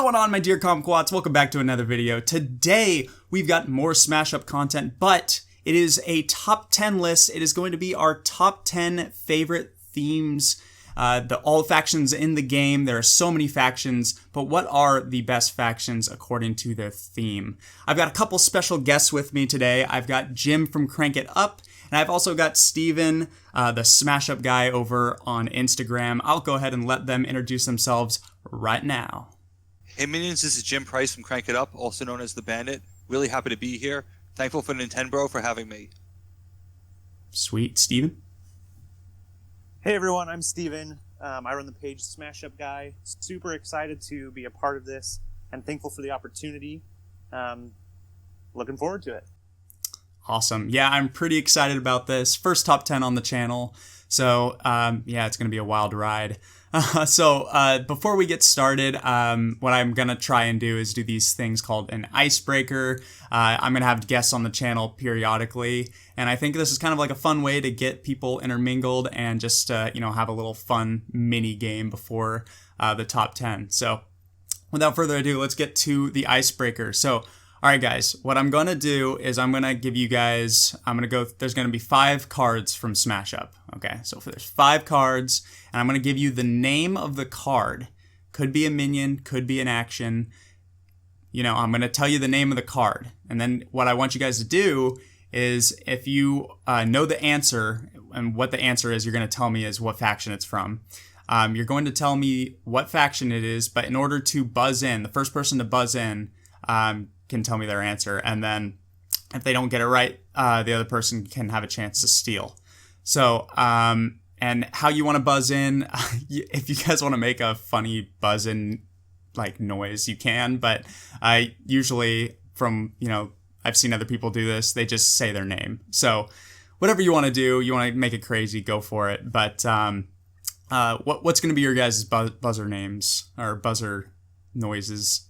going on, my dear kumquats? Welcome back to another video. Today, we've got more Smash Up content, but it is a top 10 list. It is going to be our top 10 favorite themes, all the factions in the game. There are so many factions, but what are the best factions according to their theme? I've got a couple special guests with me today. I've got Jim from Crank It Up, and I've also got Steven, the Smash Up guy over on Instagram. I'll go ahead and let them introduce themselves right now. Hey minions, this is Jim Price from Crank It Up, also known as The Bandit. Really happy to be here. Thankful for Nintendo for having me. Sweet. Steven? Hey everyone, I'm Steven. I run the page Smash Up Guy. Super excited to be a part of this and thankful for the opportunity. Looking forward to it. Awesome. Yeah, I'm pretty excited about this. First top 10 on the channel. So, yeah, it's going to be a wild ride. Before we get started, what I'm going to try and do is do these things called an icebreaker. I'm going to have guests on the channel periodically, and I think this is kind of like a fun way to get people intermingled and just, have a little fun mini game before the top 10. So without further ado, let's get to the icebreaker. So, all right, guys, what I'm going to do is I'm going to give you guys, there's going to be 5 cards from Smash Up. Okay, so there's 5 cards, and I'm going to give you the name of the card. Could be a minion, could be an action. I'm going to tell you the name of the card. And then what I want you guys to do is if you know the answer, and what the answer is, you're going to tell me is what faction it's from. You're going to tell me what faction it is, but in order to buzz in, the first person to buzz in can tell me their answer. And then if they don't get it right, the other person can have a chance to steal. So, and how you want to buzz in, if you guys want to make a funny buzz in like noise, you can, but I usually I've seen other people do this, they just say their name. So whatever you want to do, you want to make it crazy, go for it. But what's going to be your guys' buzzer names or buzzer noises?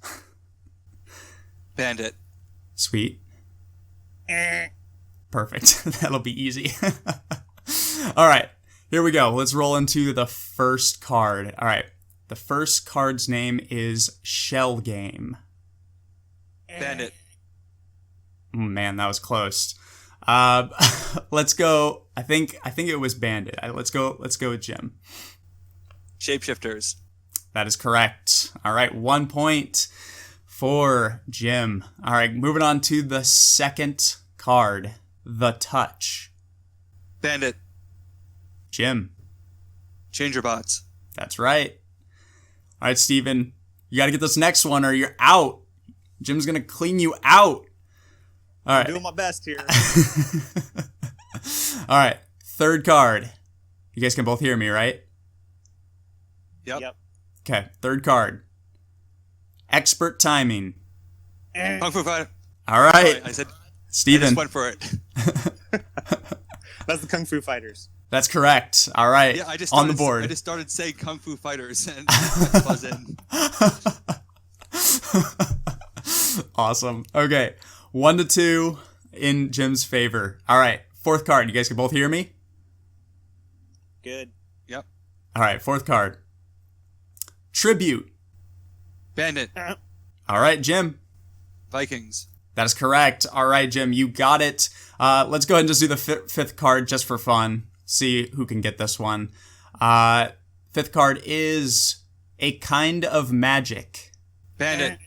Bandit. Sweet. Perfect. That'll be easy. All right, here we go. Let's roll into the first card. All right, the first card's name is Shell Game. Bandit. Man, that was close. Let's go. I think it was Bandit. Let's go with Jim. Shapeshifters. That is correct. All right, 1 point for Jim. All right, moving on to the second card, The Touch. Bandit. Jim. Changerbots. That's right. All right, Steven, you got to get this next one or you're out. Jim's going to clean you out. All right. I'm doing my best here. All right, third card. You guys can both hear me, right? Yep. Okay, third card. Expert Timing. Kung Fu Fighter. All right. I said, Steven. I just went for it. That's the Kung Fu Fighters. That's correct. All right. Yeah, on the board. I just started saying Kung Fu Fighters and buzz in. Awesome. Okay. 1-2 in Jim's favor. All right. Fourth card. You guys can both hear me? Good. Yep. All right. Fourth card. Tribute. Bandit. All right, Jim. Vikings. That is correct. All right, Jim, you got it. Let's go ahead and just do the fifth card just for fun. See who can get this one. Fifth card is A Kind of Magic. Bandit.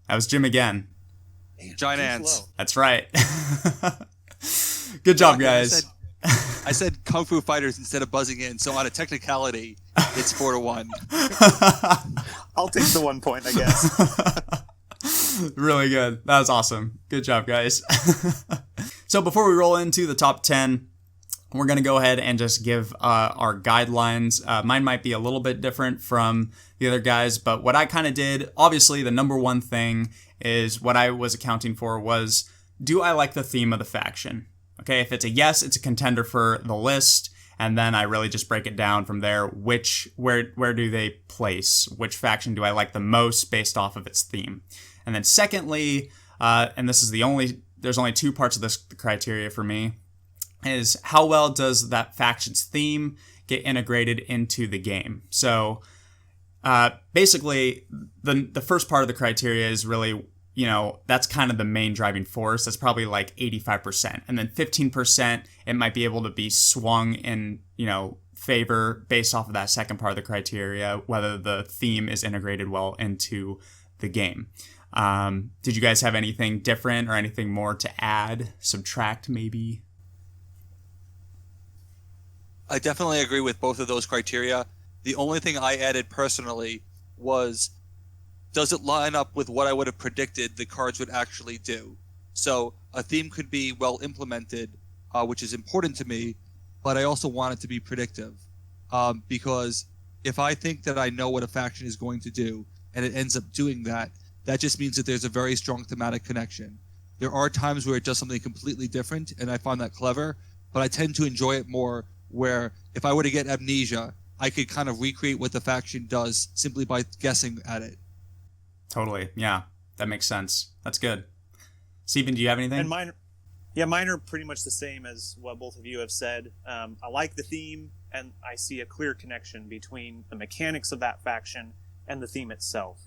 That was Jim again. Giant ants. Slow. That's right. Good job, guys. I said Kung Fu Fighters instead of buzzing in, so on a technicality, it's 4-1. I'll take the 1 point, I guess. Really good. That was awesome. Good job, guys. So before we roll into the top 10, we're going to go ahead and just give our guidelines. Mine might be a little bit different from the other guys, but what I kind of did, obviously the number one thing is what I was accounting for was, do I like the theme of the faction? Okay, if it's a yes, it's a contender for the list, and then I really just break it down from there. Where do they place? Which faction do I like the most based off of its theme? And then secondly, and this is there's only 2 parts of this criteria for me, is how well does that faction's theme get integrated into the game? So basically, the first part of the criteria is really, that's kind of the main driving force. That's probably like 85%. And then 15%, it might be able to be swung in, favor based off of that second part of the criteria, whether the theme is integrated well into the game. Did you guys have anything different or anything more to add, subtract maybe? I definitely agree with both of those criteria. The only thing I added personally was, does it line up with what I would have predicted the cards would actually do? So a theme could be well implemented, which is important to me, but I also want it to be predictive. Because if I think that I know what a faction is going to do and it ends up doing that, that just means that there's a very strong thematic connection. There are times where it does something completely different, and I find that clever, but I tend to enjoy it more where if I were to get amnesia, I could kind of recreate what the faction does simply by guessing at it. Totally. Yeah, that makes sense. That's good. Steven, do you have anything? And mine are pretty much the same as what both of you have said. I like the theme, and I see a clear connection between the mechanics of that faction and the theme itself.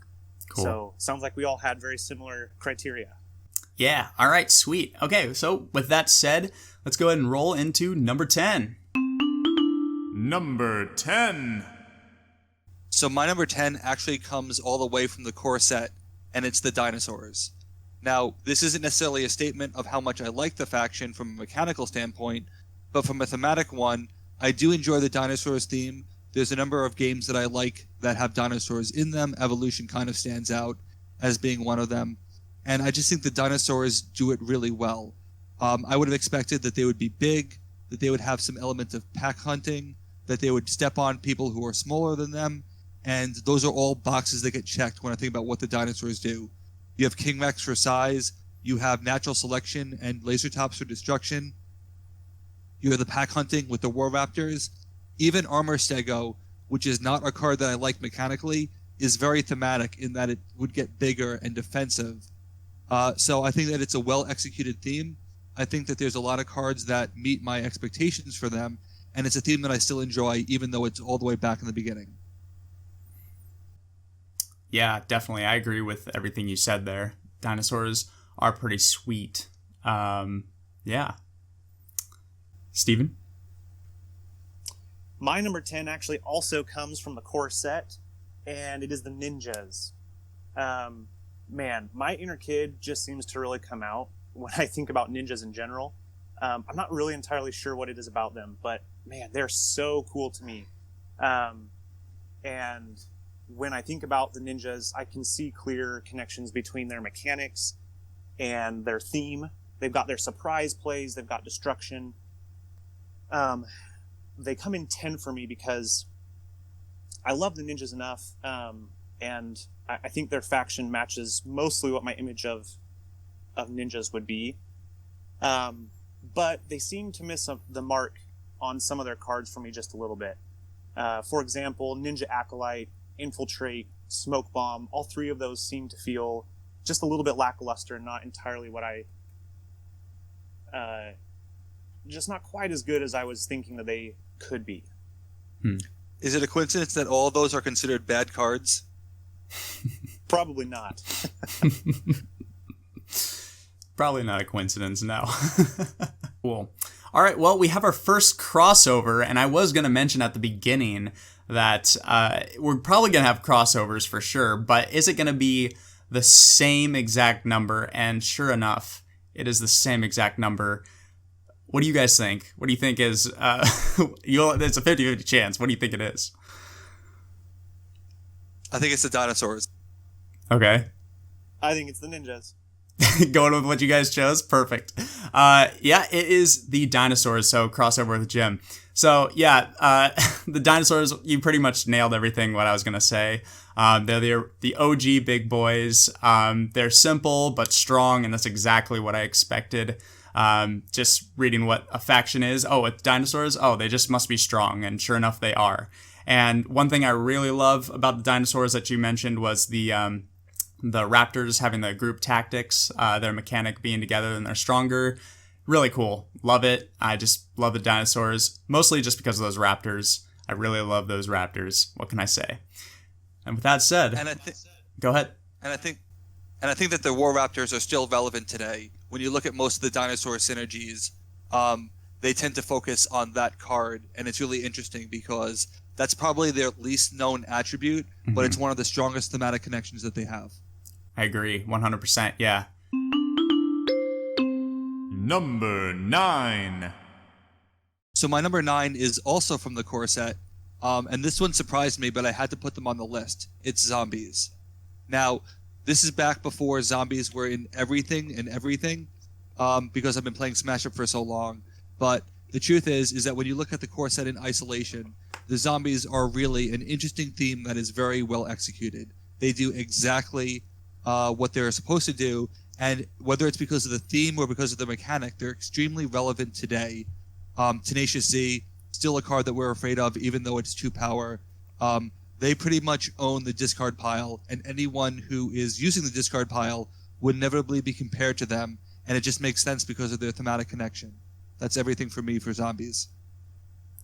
Cool. So sounds like we all had very similar criteria. Yeah. All right. Sweet. Okay. So with that said, let's go ahead and roll into number 10. Number 10. So my number 10 actually comes all the way from the core set, and it's the dinosaurs. Now, this isn't necessarily a statement of how much I like the faction from a mechanical standpoint, but from a thematic one, I do enjoy the dinosaurs theme. There's a number of games that I like that have dinosaurs in them. Evolution kind of stands out as being one of them. And I just think the dinosaurs do it really well. I would have expected that they would be big, that they would have some element of pack hunting, that they would step on people who are smaller than them. And those are all boxes that get checked when I think about what the dinosaurs do. You have King Rex for size. You have natural selection and laser tops for destruction. You have the pack hunting with the War Raptors. Even Armor Stego, which is not a card that I like mechanically, is very thematic in that it would get bigger and defensive. So I think that it's a well-executed theme. I think that there's a lot of cards that meet my expectations for them, and it's a theme that I still enjoy, even though it's all the way back in the beginning. Yeah, definitely. I agree with everything you said there. Dinosaurs are pretty sweet. Yeah. Steven? My number 10 actually also comes from the core set, and it is the ninjas. Man, my inner kid just seems to really come out when I think about ninjas in general. I'm not really entirely sure what it is about them, but man, they're so cool to me. And when I think about the ninjas, I can see clear connections between their mechanics and their theme. They've got their surprise plays, they've got destruction. They come in 10 for me because I love the ninjas enough, and I think their faction matches mostly what my image of ninjas would be. But they seem to miss the mark on some of their cards for me just a little bit. For example, Ninja Acolyte, Infiltrate, Smoke Bomb, all three of those seem to feel just a little bit lackluster and not entirely what just not quite as good as I was thinking that they could be. Is it a coincidence that all of those are considered bad cards? Probably not. Probably not a coincidence, no. Cool. All right, well, we have our first crossover, and I was going to mention at the beginning that we're probably going to have crossovers for sure, but is it going to be the same exact number? And sure enough, it is the same exact number. What do you guys think? What do you think is, it's a 50-50 chance. What do you think it is? I think it's the dinosaurs. Okay. I think it's the ninjas. Going with what you guys chose? Perfect. Yeah, it is the dinosaurs, so crossover with Jim. So, yeah, the dinosaurs, you pretty much nailed everything what I was going to say. They're the OG big boys. They're simple but strong, and that's exactly what I expected. Just reading what a faction is. Oh, it's dinosaurs? Oh, they just must be strong, and sure enough, they are. And one thing I really love about the dinosaurs that you mentioned was the Raptors having the group tactics, their mechanic being together and they're stronger. Really cool. Love it. I just love the dinosaurs, mostly just because of those Raptors. I really love those Raptors. What can I say? And with that said, And go ahead. and I think that the War Raptors are still relevant today. When you look at most of the dinosaur synergies, they tend to focus on that card, and it's really interesting because that's probably their least known attribute, but it's one of the strongest thematic connections that they have. I agree, 100%. Yeah. Number 9. So my number 9 is also from the core set, and this one surprised me, but I had to put them on the list. It's zombies. Now, this is back before zombies were in everything, because I've been playing Smash Up for so long. But the truth is that when you look at the core set in isolation, the zombies are really an interesting theme that is very well executed. They do exactly what they're supposed to do, and whether it's because of the theme or because of the mechanic, they're extremely relevant today. Tenacious Z, still a card that we're afraid of, even though it's 2 power. They pretty much own the discard pile, and anyone who is using the discard pile would inevitably be compared to them, and it just makes sense because of their thematic connection. That's everything for me for zombies.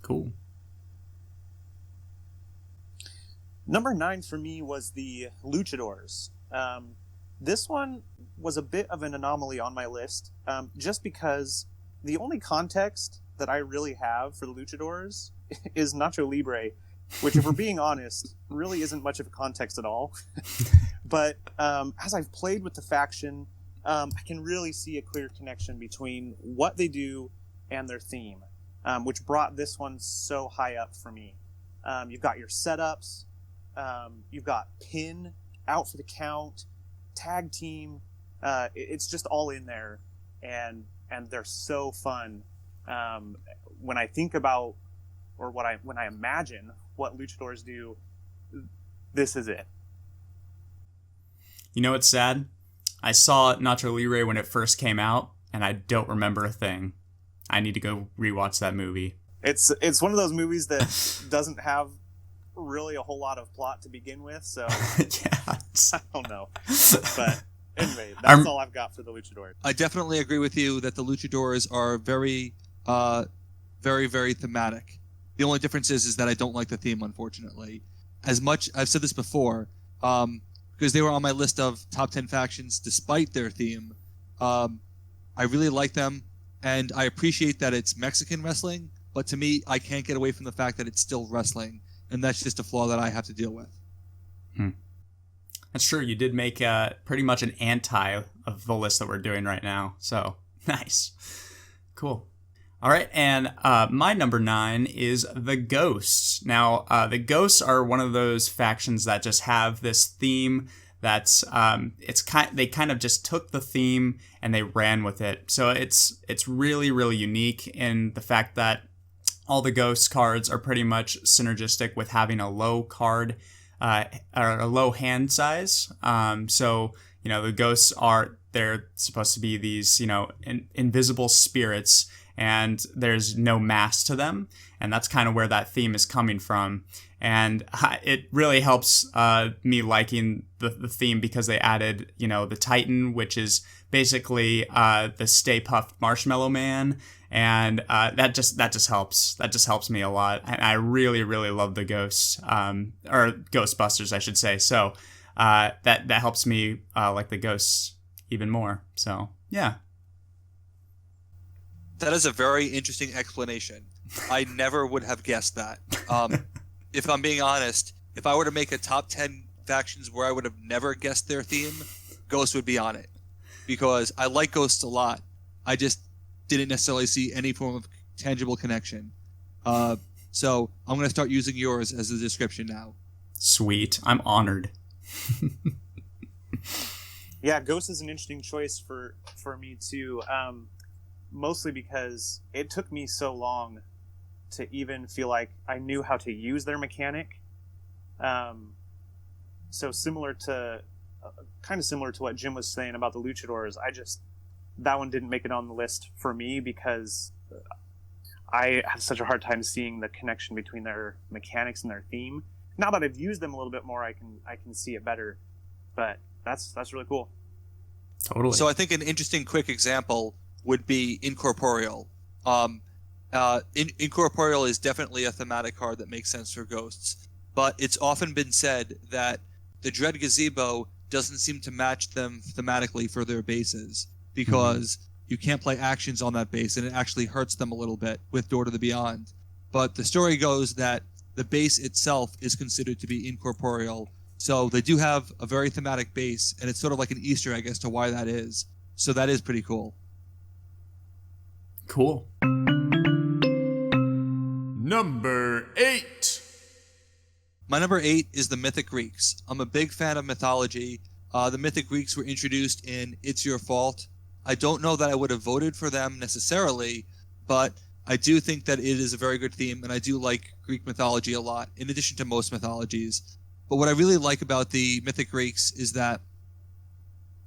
Cool. Number 9 for me was the Luchadors. This one was a bit of an anomaly on my list, just because the only context that I really have for the Luchadors is Nacho Libre, which, if we're being honest, really isn't much of a context at all. But as I've played with the faction, I can really see a clear connection between what they do and their theme, which brought this one so high up for me. You've got your setups, you've got pin, out for the count, tag team. It's just all in there, and they're so fun. When I think about, or when I imagine what luchadors do, this is it. You know what's sad? I saw Nacho Libre when it first came out, and I don't remember a thing. I need to go rewatch that movie. It's one of those movies that doesn't have really a whole lot of plot to begin with, so Yeah. I don't know. But anyway, that's all I've got for the luchadors. I definitely agree with you that the luchadors are very, very, very thematic. The only difference is that I don't like the theme, unfortunately. As much, I've said this before, because they were on my list of top 10 factions despite their theme. I really like them, and I appreciate that it's Mexican wrestling, but to me, I can't get away from the fact that it's still wrestling, and that's just a flaw that I have to deal with. That's true. You did make pretty much an anti of the list that we're doing right now. So, nice. Cool. All right, and my number 9 is the Ghosts. Now, the Ghosts are one of those factions that just have this theme that's they kind of just took the theme and they ran with it. So it's really, really unique in the fact that all the Ghost cards are pretty much synergistic with having a low card or a low hand size. So, you know, the Ghosts they're supposed to be these, you know, invisible spirits, and there's no mass to them, and that's kind of where that theme is coming from. And it really helps me liking the theme because they added, you know, the Titan, which is basically the Stay Puft Marshmallow Man, and that just helps. That just helps me a lot, and I really, really love the Ghosts, or Ghostbusters, I should say. So that helps me like the Ghosts even more. So yeah. That is a very interesting explanation. I never would have guessed that. If I'm being honest, if I were to make a top 10 factions where I would have never guessed their theme, Ghost would be on it. Because I like Ghosts a lot. I just didn't necessarily see any form of tangible connection. So I'm going to start using yours as the description now. Sweet. I'm honored. Yeah, Ghost is an interesting choice for me too. Mostly because it took me so long to even feel like I knew how to use their mechanic. So kind of similar to what Jim was saying about the luchadors, that one didn't make it on the list for me because I have such a hard time seeing the connection between their mechanics and their theme. Now that I've used them a little bit more, I can see it better. But that's really cool. Totally. So I think an interesting quick example would be Incorporeal. Incorporeal is definitely a thematic card that makes sense for Ghosts, but it's often been said that the Dread Gazebo doesn't seem to match them thematically for their bases, because you can't play actions on that base, and it actually hurts them a little bit with Door to the Beyond. But the story goes that the base itself is considered to be incorporeal, so they do have a very thematic base, and it's sort of like an Easter egg as to why that is. So that is pretty cool. Cool. Number 8. My number 8 is the Mythic Greeks. I'm a big fan of mythology. The Mythic Greeks were introduced in It's Your Fault. I don't know that I would have voted for them necessarily, but I do think that it is a very good theme, and I do like Greek mythology a lot, in addition to most mythologies. But what I really like about the Mythic Greeks is that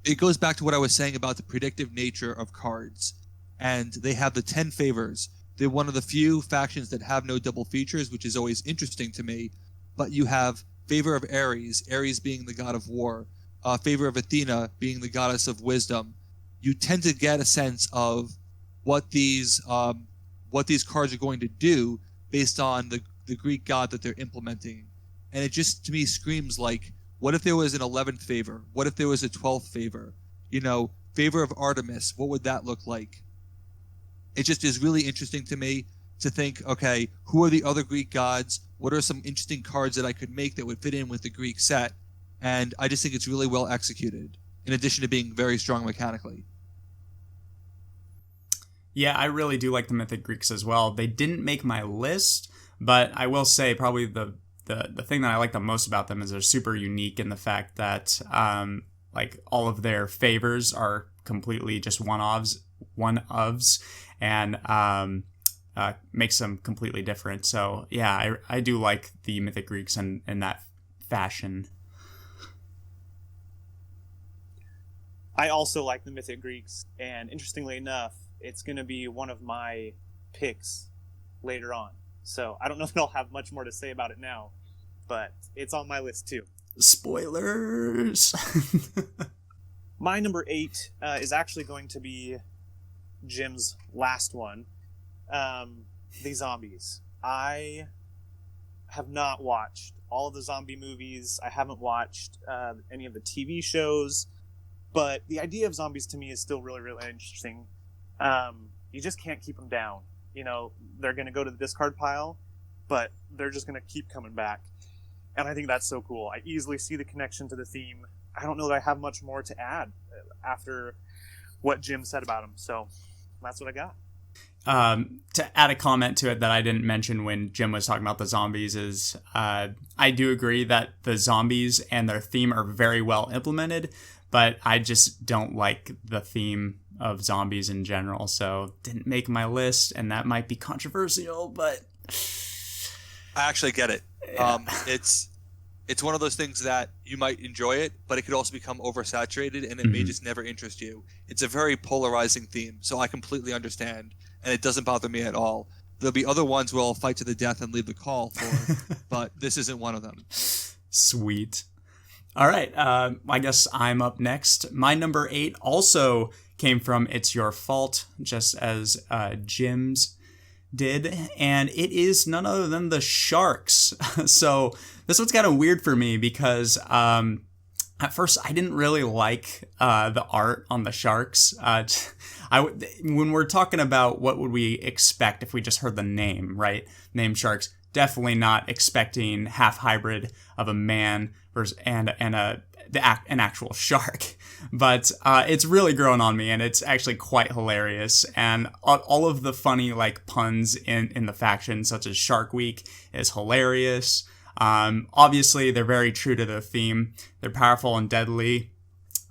it goes back to what I was saying about the predictive nature of cards. And they have the 10 favors. They're one of the few factions that have no double features, which is always interesting to me. But you have favor of Ares, Ares being the god of war, favor of Athena being the goddess of wisdom. You tend to get a sense of what these cards are going to do based on the Greek god that they're implementing. And it just, to me, screams like, what if there was an 11th favor? What if there was a 12th favor? Favor of Artemis, what would that look like? It just is really interesting to me to think, okay, who are the other Greek gods? What are some interesting cards that I could make that would fit in with the Greek set? And I just think it's really well executed, in addition to being very strong mechanically. Yeah, I really do like the Mythic Greeks as well. They didn't make my list, but I will say probably the thing that I like the most about them is they're super unique in the fact that all of their favors are completely just one-ofs, and makes them completely different. So yeah, I do like the Mythic Greeks in that fashion. I also like the Mythic Greeks, and interestingly enough, it's going to be one of my picks later on. So I don't know if I'll have much more to say about it now, but it's on my list too. Spoilers! My number 8 is actually going to be Jim's last one. The zombies. I have not watched all of the zombie movies. I haven't watched any of the TV shows, but the idea of zombies to me is still really, really interesting. You just can't keep them down. They're going to go to the discard pile, but they're just going to keep coming back. And I think that's so cool. I easily see the connection to the theme. I don't know that I have much more to add after what Jim said about them. So that's what I got. To add a comment to it that I didn't mention when Jim was talking about the zombies is I do agree that the zombies and their theme are very well implemented, but I just don't like the theme of zombies in general, so didn't make my list, and that might be controversial, but I actually get it. Yeah. It's one of those things that you might enjoy it, but it could also become oversaturated, and it may just never interest you. It's a very polarizing theme, so I completely understand, and it doesn't bother me at all. There'll be other ones where I'll fight to the death and leave the call for, but this isn't one of them. Sweet. All right, I guess I'm up next. My number 8 also came from It's Your Fault, just as Jim's did, and it is none other than the Sharks. So this one's kind of weird for me because at first I didn't really like the art on the Sharks. When we're talking about what would we expect if we just heard the name, right? Name Sharks. Definitely not expecting half hybrid of a man versus and an actual shark, but it's really grown on me, and it's actually quite hilarious. And all of the funny puns in the faction, such as Shark Week, is hilarious. Obviously, they're very true to the theme. They're powerful and deadly,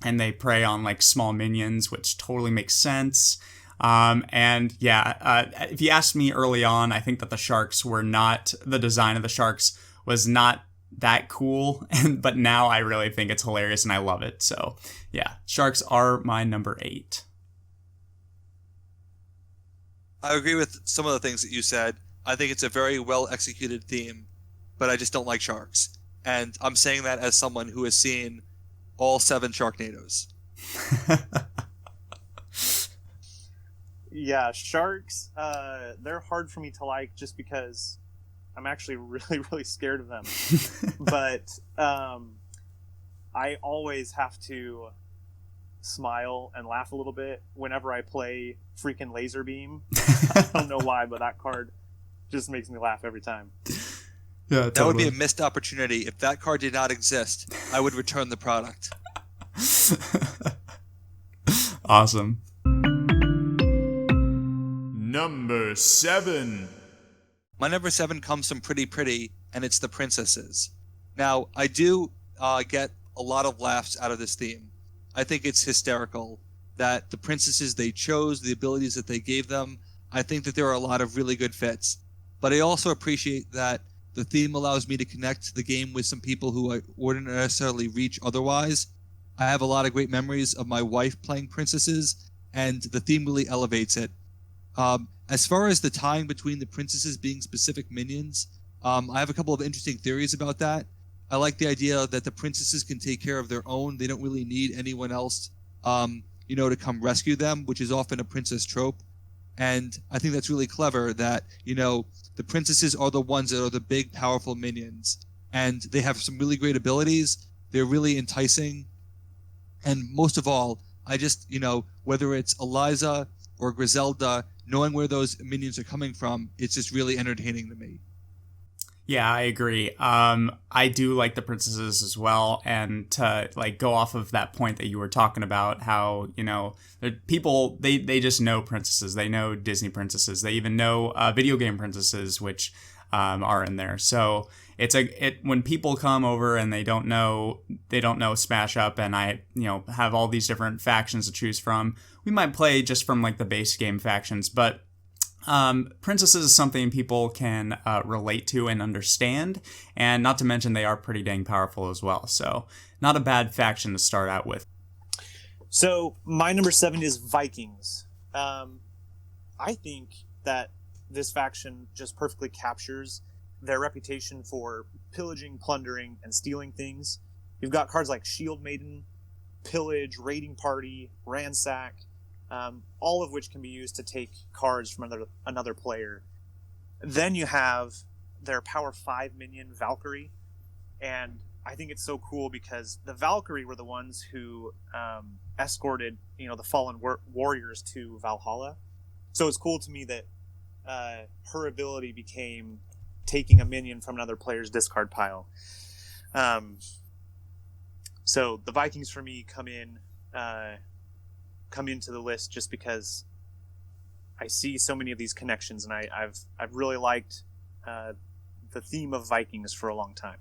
and they prey on small minions, which totally makes sense. If you asked me early on, I think that the design of the sharks was not that cool, but now I really think it's hilarious and I love it. So yeah, sharks are my number 8. I agree with some of the things that you said. I think it's a very well executed theme, but I just don't like sharks. And I'm saying that as someone who has seen all 7 Sharknadoes. Yeah, sharks, they're hard for me to like just because I'm actually really, really scared of them. But I always have to smile and laugh a little bit whenever I play freaking Laser Beam. I don't know why, but that card just makes me laugh every time. Yeah, That would be a missed opportunity. If that card did not exist, I would return the product. Awesome. Number 7. My number 7 comes from Pretty, and it's the princesses. Now, I do get a lot of laughs out of this theme. I think it's hysterical that the princesses they chose, the abilities that they gave them, I think that there are a lot of really good fits. But I also appreciate that the theme allows me to connect the game with some people who I wouldn't necessarily reach otherwise. I have a lot of great memories of my wife playing princesses, and the theme really elevates it. As far as the tying between the princesses being specific minions, I have a couple of interesting theories about that. I like the idea that the princesses can take care of their own. They don't really need anyone else, to come rescue them, which is often a princess trope. And I think that's really clever that, the princesses are the ones that are the big, powerful minions. And they have some really great abilities. They're really enticing. And most of all, I just, whether it's Eliza or Griselda, knowing where those minions are coming from, it's just really entertaining to me. Yeah, I agree. I do like the princesses as well, and to go off of that point that you were talking about, how people they just know princesses, they know Disney princesses, they even know video game princesses, which are in there. So when people come over and they don't know Smash Up, and I have all these different factions to choose from, we might play just from the base game factions, but princesses is something people can relate to and understand, and not to mention they are pretty dang powerful as well. So not a bad faction to start out with. So my number 7 is Vikings. I think that this faction just perfectly captures their reputation for pillaging, plundering, and stealing things. You've got cards like Shield Maiden, Pillage, Raiding Party, Ransack, all of which can be used to take cards from another player. Then you have their Power 5 minion, Valkyrie, and I think it's so cool because the Valkyrie were the ones who escorted the fallen warriors to Valhalla. So it's cool to me that her ability became taking a minion from another player's discard pile. So the Vikings for me come into the list just because I see so many of these connections, and I've really liked the theme of Vikings for a long time.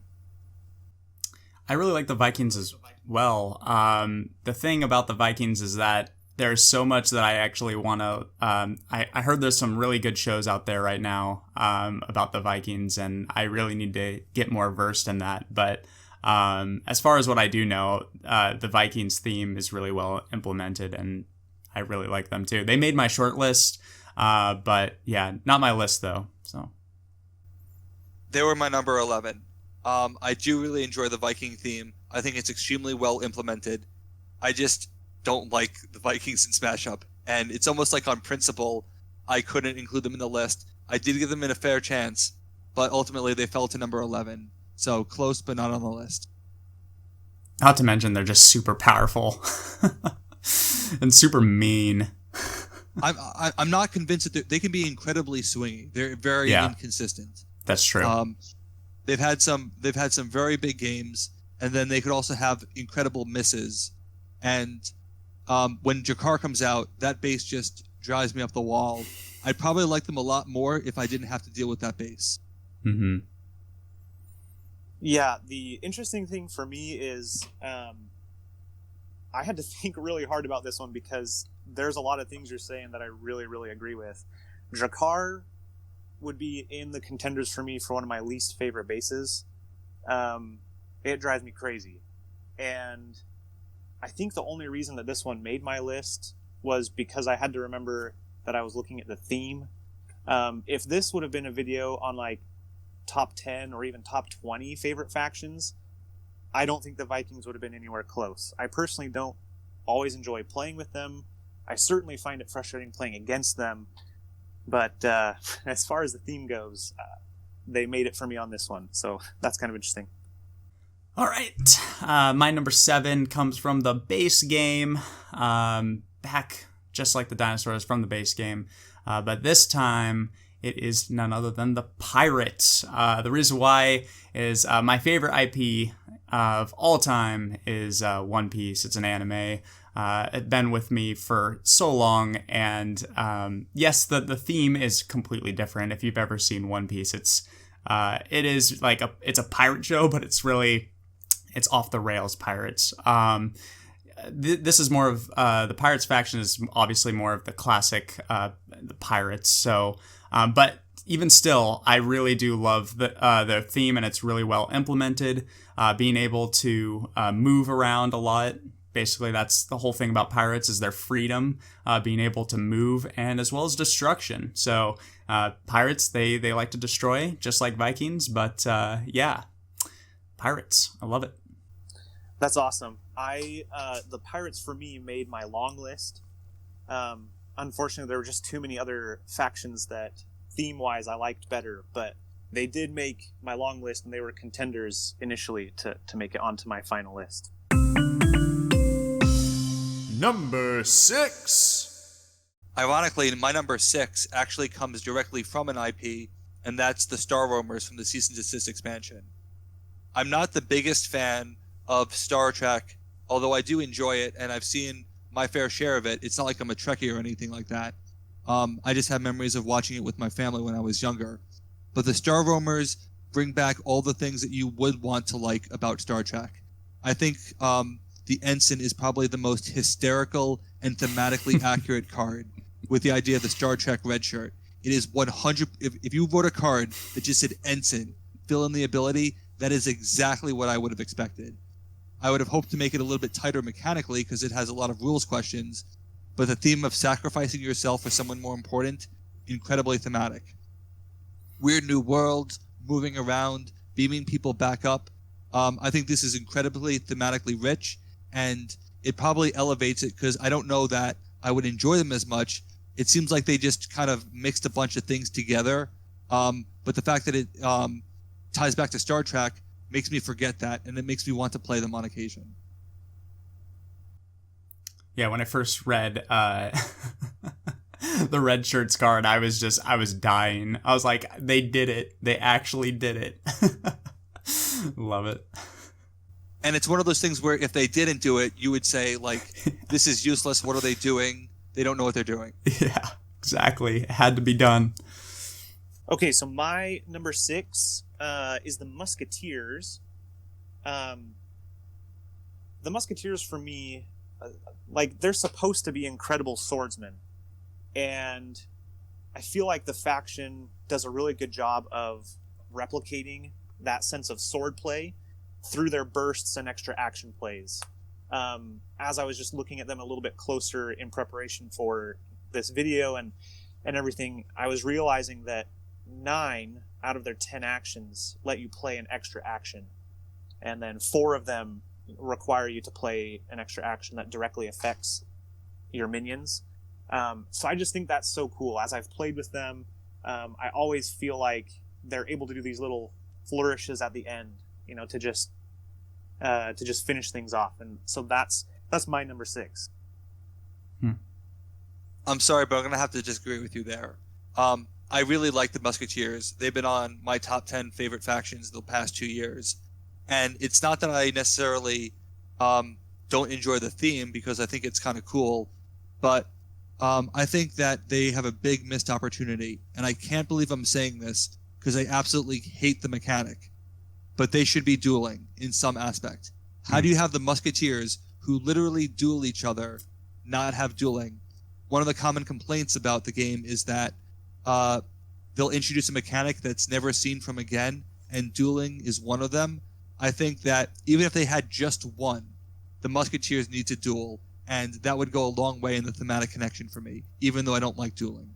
I really like the Vikings as well. The thing about the Vikings is that there's so much that I actually want to... I heard there's some really good shows out there right now about the Vikings, and I really need to get more versed in that. But as far as what I do know, the Vikings theme is really well implemented, and I really like them too. They made my short list, but yeah, not my list though. So They were my number 11. I do really enjoy the Viking theme. I think it's extremely well implemented. I just don't like the Vikings in Smash Up, and it's almost like on principle I couldn't include them in the list. I did give them a fair chance, but ultimately they fell to number 11. So close, but not on the list. Not to mention they're just super powerful and super mean. I'm not convinced that they can be incredibly swingy. They're very inconsistent. That's true. They've had some very big games, and then they could also have incredible misses. And when Jakar comes out, that base just drives me up the wall. I'd probably like them a lot more if I didn't have to deal with that base. Mm-hmm. Yeah, the interesting thing for me is I had to think really hard about this one because there's a lot of things you're saying that I really, really agree with. Jakar would be in the contenders for me for one of my least favorite bases. It drives me crazy. And I think the only reason that this one made my list was because I had to remember that I was looking at the theme. If this would have been a video on top 10 or even top 20 favorite factions, I don't think the Vikings would have been anywhere close. I personally don't always enjoy playing with them. I certainly find it frustrating playing against them. But as far as the theme goes, they made it for me on this one. So that's kind of interesting. All right. My number 7 comes from the base game. Back just like the dinosaurs from the base game. But this time it is none other than the pirates. The reason why is my favorite IP of all time is One Piece. It's an anime. It's been with me for so long, and yes, the theme is completely different. If you've ever seen One Piece, it is like it's a pirate show, but it's off the rails pirates. This is more of the pirates faction is obviously more of the classic the pirates. So, but even still, I really do love their theme, and it's really well implemented. Being able to move around a lot. Basically, that's the whole thing about pirates is their freedom, being able to move, and as well as destruction. So pirates, they like to destroy, just like Vikings. But yeah, pirates, I love it. That's awesome. The pirates for me made my long list. Unfortunately, there were just too many other factions that theme-wise I liked better, but they did make my long list, and they were contenders initially to make it onto my final list. Number 6. Ironically, my number 6 actually comes directly from an IP, and that's the Star Roamers from the Cease and Desist expansion. I'm not the biggest fan of Star Trek, although I do enjoy it, and I've seen my fair share of it. It's not like I'm a Trekkie or anything like that. I just have memories of watching it with my family when I was younger. But the Star Roamers bring back all the things that you would want to like about Star Trek. I think the Ensign is probably the most hysterical and thematically accurate card with the idea of the Star Trek red shirt. It is 100. If you wrote a card that just said Ensign, fill in the ability, that is exactly what I would have expected. I would have hoped to make it a little bit tighter mechanically because it has a lot of rules questions, but the theme of sacrificing yourself for someone more important, incredibly thematic. Weird new worlds, moving around, beaming people back up. I think this is incredibly thematically rich, and it probably elevates it because I don't know that I would enjoy them as much. It seems like they just kind of mixed a bunch of things together, but the fact that it ties back to Star Trek makes me forget that, and it makes me want to play them on occasion. Yeah, when I first read the red shirts card, I was dying. I was like, they did it. They actually did it. Love it. And it's one of those things where if they didn't do it, you would say, like, this is useless. What are they doing? They don't know what they're doing. Yeah, exactly. It had to be done. Okay, so my number 6 is the Musketeers. The Musketeers, for me, they're supposed to be incredible swordsmen. And I feel like the faction does a really good job of replicating that sense of swordplay through their bursts and extra action plays. As I was just looking at them a little bit closer in preparation for this video and everything, I was realizing that 9 out of their 10 actions let you play an extra action. And then 4 of them require you to play an extra action that directly affects your minions. So I just think that's so cool. As I've played with them, I always feel like they're able to do these little flourishes at the end, to just finish things off. And so that's my number 6. I'm sorry, but I'm going to have to disagree with you there. I really like the Musketeers. They've been on my top 10 favorite factions the past 2 years. And it's not that I necessarily don't enjoy the theme, because I think it's kind of cool, but I think that they have a big missed opportunity. And I can't believe I'm saying this because I absolutely hate the mechanic, but they should be dueling in some aspect. How do you have the Musketeers, who literally duel each other, not have dueling? One of the common complaints about the game is that they'll introduce a mechanic that's never seen from again, and dueling is one of them. I think that even if they had just one, the Musketeers need to duel, and that would go a long way in the thematic connection for me, even though I don't like dueling.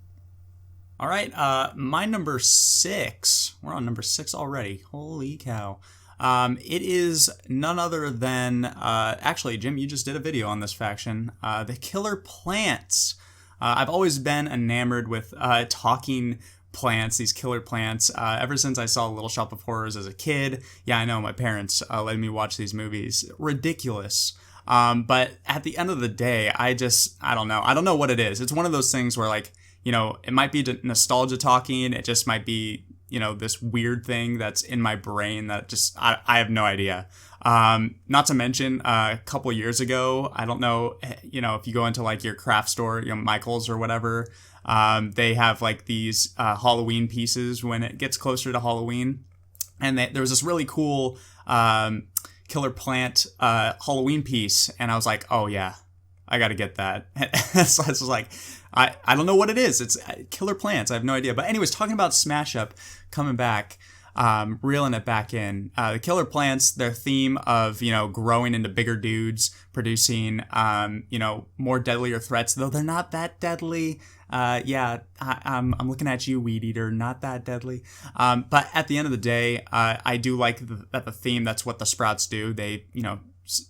All right, my number 6. We're on number 6 already. Holy cow. It is none other than, actually, Jim, you just did a video on this faction, the Killer Plants. I've always been enamored with talking plants, these killer plants. Ever since I saw Little Shop of Horrors as a kid, yeah, I know my parents letting me watch these movies. Ridiculous. But at the end of the day, I don't know. I don't know what it is. It's one of those things where, like, you know, it might be nostalgia talking. It just might be, you know, this weird thing that's in my brain that just, I have no idea. Not to mention, a couple years ago, I don't know, you know, if you go into like your craft store, you know, Michael's or whatever, they have like these Halloween pieces when it gets closer to Halloween. And there was this really cool killer plant Halloween piece. And I was like, oh yeah, I got to get that. So I was like, I don't know what it is. It's killer plants. I have no idea. But anyways, talking about Smash Up coming back, reeling it back in. The killer plants, their theme of, you know, growing into bigger dudes, producing, you know, more deadlier threats, though they're not that deadly. Yeah, I'm looking at you, Weed Eater, not that deadly. But at the end of the day, I do like that the theme, that's what the Sprouts do. They, you know,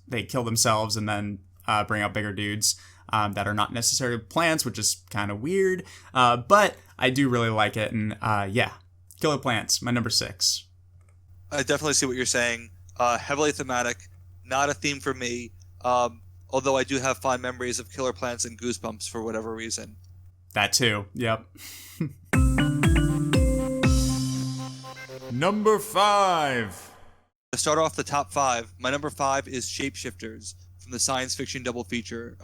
they kill themselves and then bring out bigger dudes that are not necessarily plants, which is kind of weird. But I do really like it. And yeah, killer plants, my number 6. I definitely see what you're saying. Heavily thematic, not a theme for me. Although I do have fond memories of killer plants and Goosebumps for whatever reason. That too. Yep. Number 5. To start off the top 5, my number 5 is Shapeshifters from the science fiction double feature.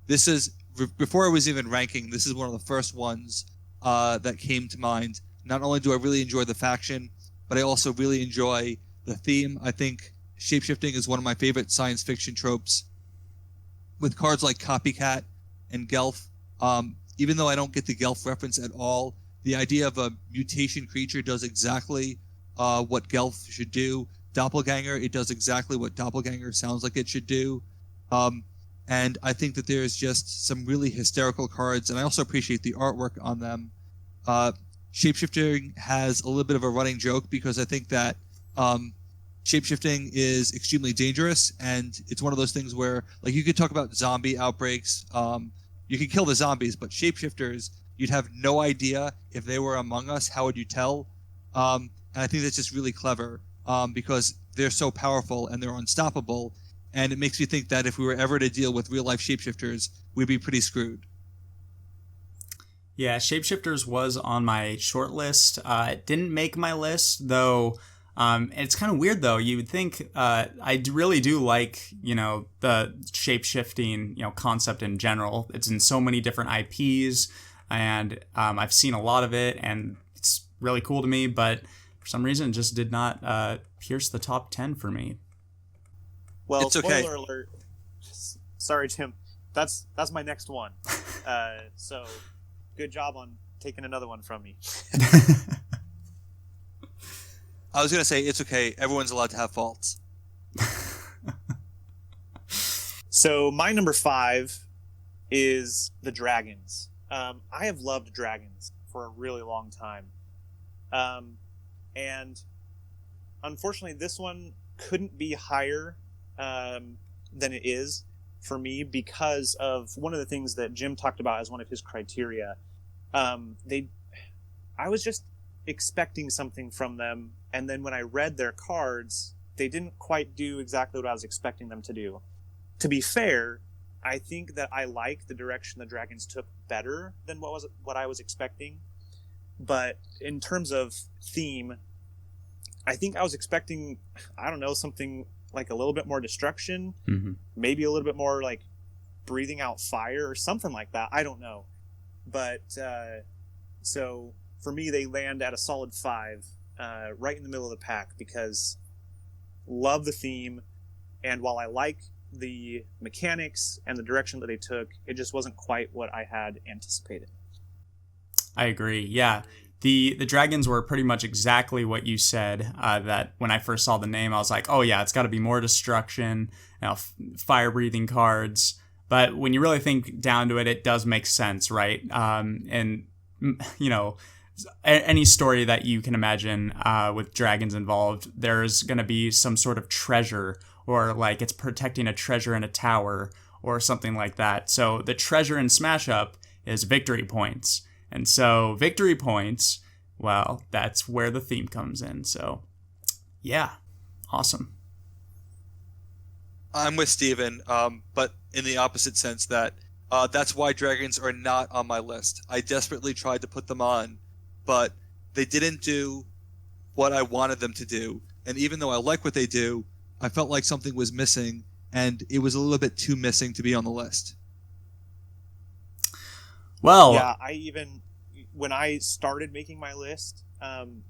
This is, before I was even ranking, this is one of the first ones that came to mind. Not only do I really enjoy the faction, but I also really enjoy the theme. I think shapeshifting is one of my favorite science fiction tropes. With cards like Copycat and 𝐤𝐢𝐝, even though I don't get the 𝐤𝐝 reference at all, the idea of a mutation creature does exactly what 𝐤𝐝 should do. Doppelganger, it does exactly what Doppelganger sounds like it should do. And I think that there's just some really hysterical cards, and I also appreciate the artwork on them. Shapeshifting has a little bit of a running joke because I think that shapeshifting is extremely dangerous, and it's one of those things where, like, you could talk about zombie outbreaks. You could kill the zombies, but shapeshifters, you'd have no idea if they were among us. How would you tell? And I think that's just really clever because they're so powerful and they're unstoppable. And it makes me think that if we were ever to deal with real-life shapeshifters, we'd be pretty screwed. Yeah, Shapeshifters was on my short list. It didn't make my list, though. It's kind of weird, though. You would think I really do like, you know, the shape-shifting, you know, concept in general. It's in so many different IPs, and I've seen a lot of it, and it's really cool to me. But for some reason, it just did not pierce the top 10 for me. Well, it's okay. Spoiler alert. Sorry, Tim. That's my next one. So good job on taking another one from me. I was going to say, it's okay. Everyone's allowed to have faults. So my number 5 is the dragons. I have loved dragons for a really long time. And unfortunately, this one couldn't be higher than it is for me because of one of the things that Jim talked about as one of his criteria. I was just expecting something from them, and then when I read their cards, they didn't quite do exactly what I was expecting them to do. To be fair, I think that I like the direction the dragons took better than what I was expecting. But in terms of theme, I think I was expecting, I don't know, something like a little bit more destruction, maybe a little bit more like breathing out fire or something like that. I don't know. But so for me, they land at a solid 5, right in the middle of the pack, because love the theme. And while I like the mechanics and the direction that they took, it just wasn't quite what I had anticipated. I agree. Yeah. The dragons were pretty much exactly what you said, that when I first saw the name, I was like, oh yeah, it's got to be more destruction, you know, fire-breathing cards. But when you really think down to it, it does make sense, right? And, you know, any story that you can imagine with dragons involved, there's going to be some sort of treasure, or like it's protecting a treasure in a tower or something like that. So the treasure in Smash Up is victory points. And so victory points, well, that's where the theme comes in. So, yeah, awesome. I'm with Steven, but in the opposite sense that that's why dragons are not on my list. I desperately tried to put them on, but they didn't do what I wanted them to do. And even though I like what they do, I felt like something was missing, and it was a little bit too missing to be on the list. Well, yeah, when I started making my list,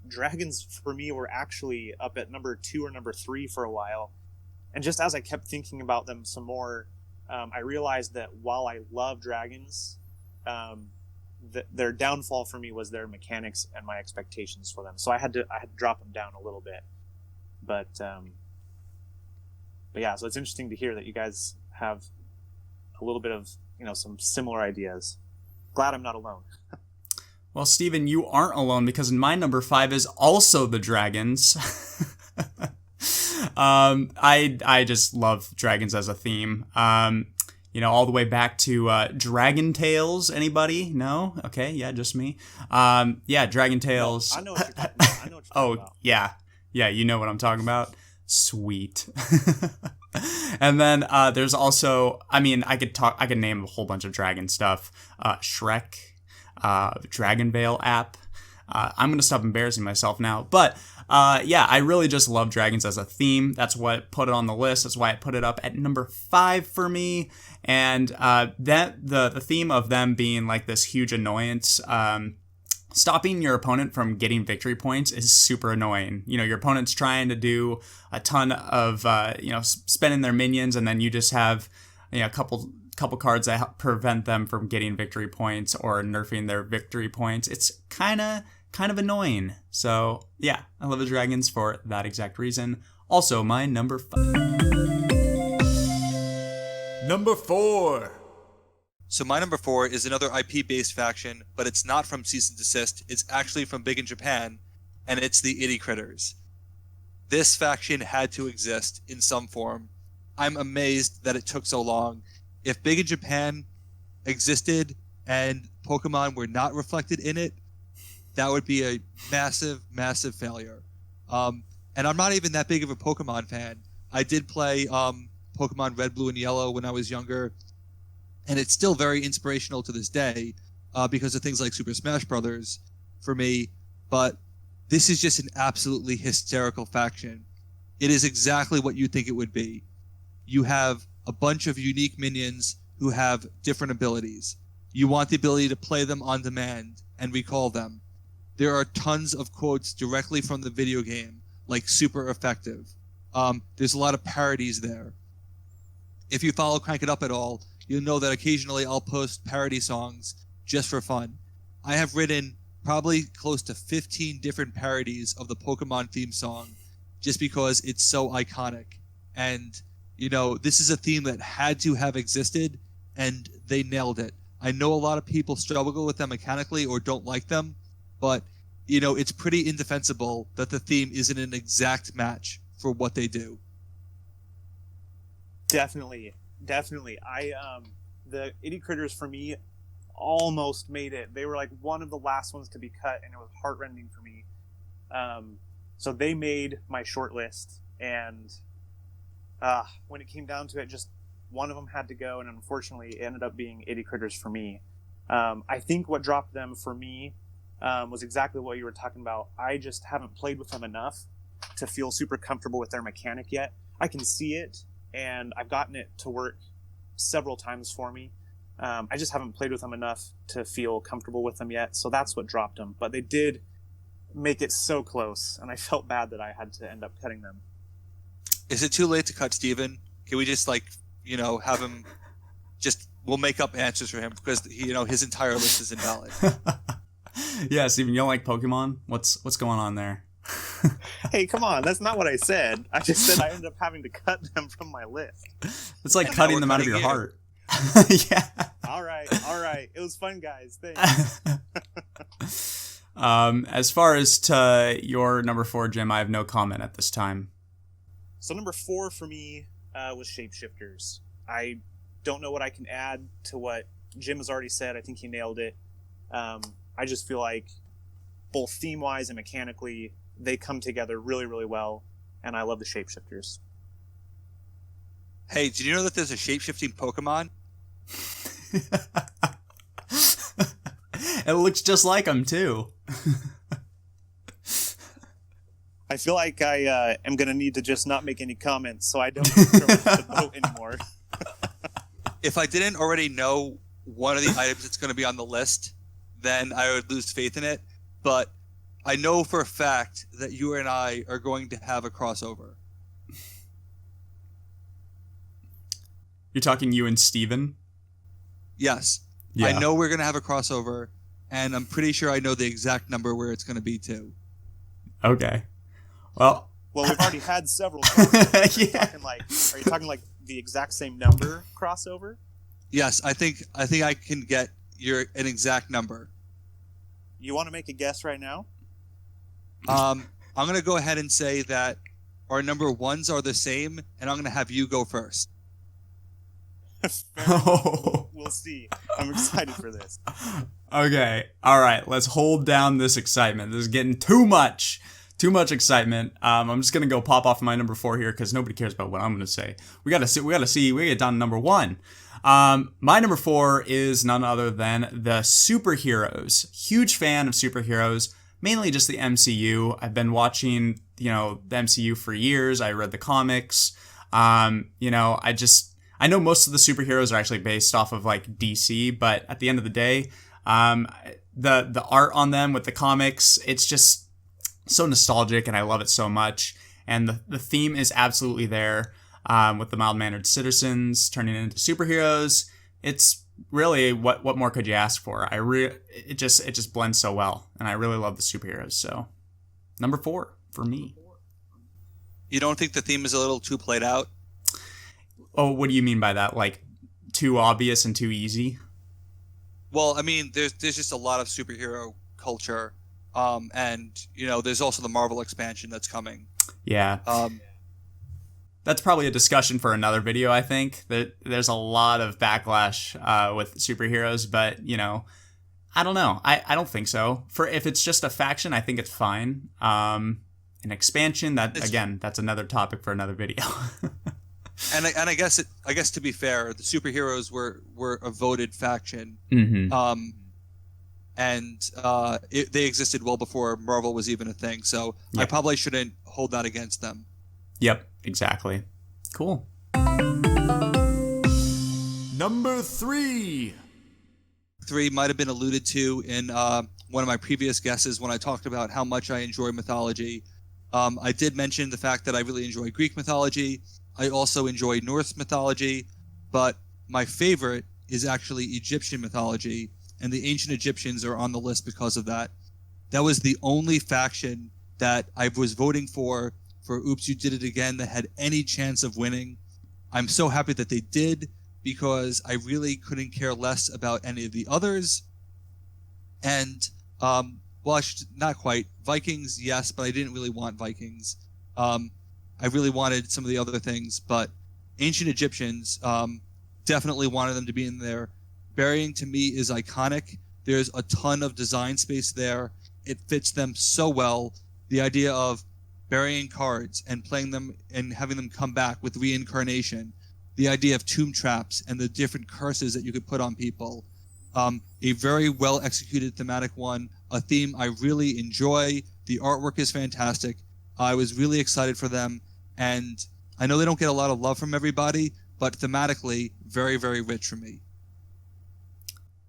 dragons for me were actually up at number 2 or number 3 for a while. And just as I kept thinking about them some more, I realized that while I love dragons, their downfall for me was their mechanics and my expectations for them. So I had to drop them down a little bit. But yeah, so it's interesting to hear that you guys have a little bit of, some similar ideas. Glad I'm not alone. Well, Steven, you aren't alone, because my number 5 is also the dragons. I just love dragons as a theme. All the way back to Dragon Tales. Anybody? No? Okay, yeah, just me. Dragon Tales. No, I know what you're talking about. Oh, yeah. Yeah, you know what I'm talking about. Sweet. And then there's also, I could name a whole bunch of dragon stuff. Shrek, Dragon Veil app. I'm going to stop embarrassing myself now. But I really just love dragons as a theme. That's what put it on the list. That's why I put it up at number 5 for me. And that the theme of them being like this huge annoyance, stopping your opponent from getting victory points is super annoying. Your opponent's trying to do a ton of, spending their minions, and then you just have, a couple cards that prevent them from getting victory points or nerfing their victory points. It's kind of annoying. So yeah, I love the dragons for that exact reason. Also, my number 5. Number 4. So my number 4 is another IP-based faction, but it's not from Cease and Desist. It's actually from Big in Japan, and it's the Itty Critters. This faction had to exist in some form. I'm amazed that it took so long. If Big in Japan existed and Pokemon were not reflected in it, that would be a massive, massive failure. And I'm not even that big of a Pokemon fan. I did play Pokemon Red, Blue, and Yellow when I was younger, and it's still very inspirational to this day because of things like Super Smash Brothers for me. But this is just an absolutely hysterical faction. It is exactly what you think it would be. You have a bunch of unique minions who have different abilities. You want the ability to play them on demand and recall them. There are tons of quotes directly from the video game, like super effective. There's a lot of parodies there. If you follow Crank It Up at all, you'll know that occasionally I'll post parody songs just for fun. I have written probably close to 15 different parodies of the Pokemon theme song just because it's so iconic. And, this is a theme that had to have existed, and they nailed it. I know a lot of people struggle with them mechanically or don't like them, but, it's pretty indefensible that the theme isn't an exact match for what they do. Definitely. The Itty Critters for me almost made it. They were like one of the last ones to be cut, and it was heartrending for me. So they made my short list, and when it came down to it, just one of them had to go, and unfortunately it ended up being Itty Critters for me. I think what dropped them for me was exactly what you were talking about. I just haven't played with them enough to feel super comfortable with their mechanic yet. I can see it, and I've gotten it to work several times for me. I just haven't played with them enough to feel comfortable with them yet, so that's what dropped them. But they did make it so close, and I felt bad that I had to end up cutting them. Is it too late to cut Steven? Can we just have him we'll make up answers for him because his entire list is invalid. Yeah, Steven, you don't like Pokemon? What's going on there? Hey, come on, that's not what I said. I just said I ended up having to cut them from my list. It's like cutting them out of your heart. Yeah. All right. It was fun, guys. Thanks. As far as to your number 4, Jim, I have no comment at this time. So number 4 for me was Shapeshifters. I don't know what I can add to what Jim has already said. I think he nailed it. I just feel like both theme-wise and mechanically, they come together really, really well, and I love the shapeshifters. Hey, did you know that there's a shape-shifting Pokemon? It looks just like them, too. I feel like I am going to need to just not make any comments so I don't determine the vote anymore. If I didn't already know one of the items that's going to be on the list, then I would lose faith in it. But I know for a fact that you and I are going to have a crossover. You're talking you and Steven? Yes. Yeah. I know we're going to have a crossover, and I'm pretty sure I know the exact number where it's going to be, too. Okay. Well, we've already had several crossovers. Yeah. Are you talking like the exact same number crossover? Yes, I think I can get an exact number. You want to make a guess right now? I'm going to go ahead and say that our number ones are the same, and I'm going to have you go first. We'll see. I'm excited for this. Okay. All right. Let's hold down this excitement. This is getting too much. Too much excitement. I'm just gonna go pop off my number 4 here because nobody cares about what I'm gonna say. We gotta see. We get down to number 1. My number 4 is none other than the superheroes. Huge fan of superheroes. Mainly just the MCU. I've been watching, the MCU for years. I read the comics. I know most of the superheroes are actually based off of like DC, but at the end of the day, the art on them with the comics, it's just so nostalgic, and I love it so much. And the theme is absolutely there, with the mild-mannered citizens turning into superheroes. It's really what more could you ask for? It just blends so well, and I really love the superheroes. So, number 4 for me. You don't think the theme is a little too played out? Oh, what do you mean by that? Like too obvious and too easy? Well, I mean, there's just a lot of superhero culture. And there's also the Marvel expansion that's coming. Yeah. That's probably a discussion for another video, I think. There's a lot of backlash with superheroes, but, I don't know. I don't think so. If it's just a faction, I think it's fine. An expansion, that's another topic for another video. and I guess to be fair, the superheroes were a voted faction. Mm-hmm. They existed well before Marvel was even a thing, so I probably shouldn't hold that against them. Yep, exactly. Cool. Number 3. 3 might have been alluded to in one of my previous guesses when I talked about how much I enjoy mythology. I did mention the fact that I really enjoy Greek mythology. I also enjoy Norse mythology, but my favorite is actually Egyptian mythology. And the ancient Egyptians are on the list because of that. That was the only faction that I was voting for 𝐓𝐡𝐢𝐬 You Did It Again that had any chance of winning. I'm so happy that they did because I really couldn't care less about any of the others. And, not quite. Vikings, yes, but I didn't really want Vikings. I really wanted some of the other things, but ancient Egyptians, definitely wanted them to be in there. Burying to me is iconic. There's a ton of design space there. It fits them so well. The idea of burying cards and playing them and having them come back with reincarnation. The idea of tomb traps and the different curses that you could put on people. A very well executed thematic one. A theme I really enjoy. The artwork is fantastic. I was really excited for them. And I know they don't get a lot of love from everybody, but thematically, very, very rich for me.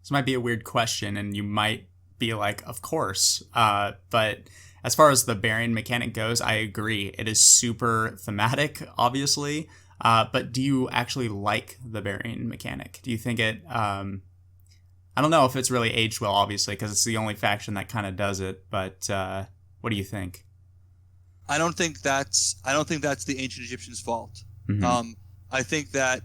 This might be a weird question, and you might be like, of course. But as far as the burying mechanic goes, I agree. It is super thematic, obviously. But do you actually like the burying mechanic? Do you think it... I don't know if it's really aged well, obviously, because it's the only faction that kind of does it. But what do you think? I don't think that's the ancient Egyptians' fault. Mm-hmm. I think that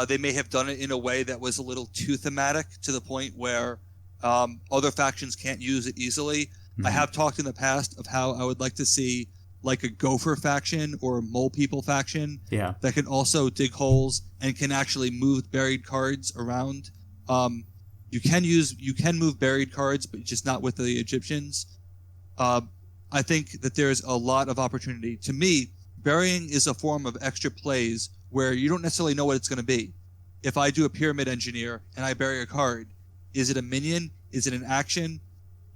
they may have done it in a way that was a little too thematic to the point where other factions can't use it easily. Mm-hmm. I have talked in the past of how I would like to see like a gopher faction or a mole people faction that can also dig holes and can actually move buried cards around. You can move buried cards, but just not with the Egyptians. I think that there's a lot of opportunity. To me, burying is a form of extra plays where you don't necessarily know what it's going to be. If I do a pyramid engineer and I bury a card, is it a minion? Is it an action?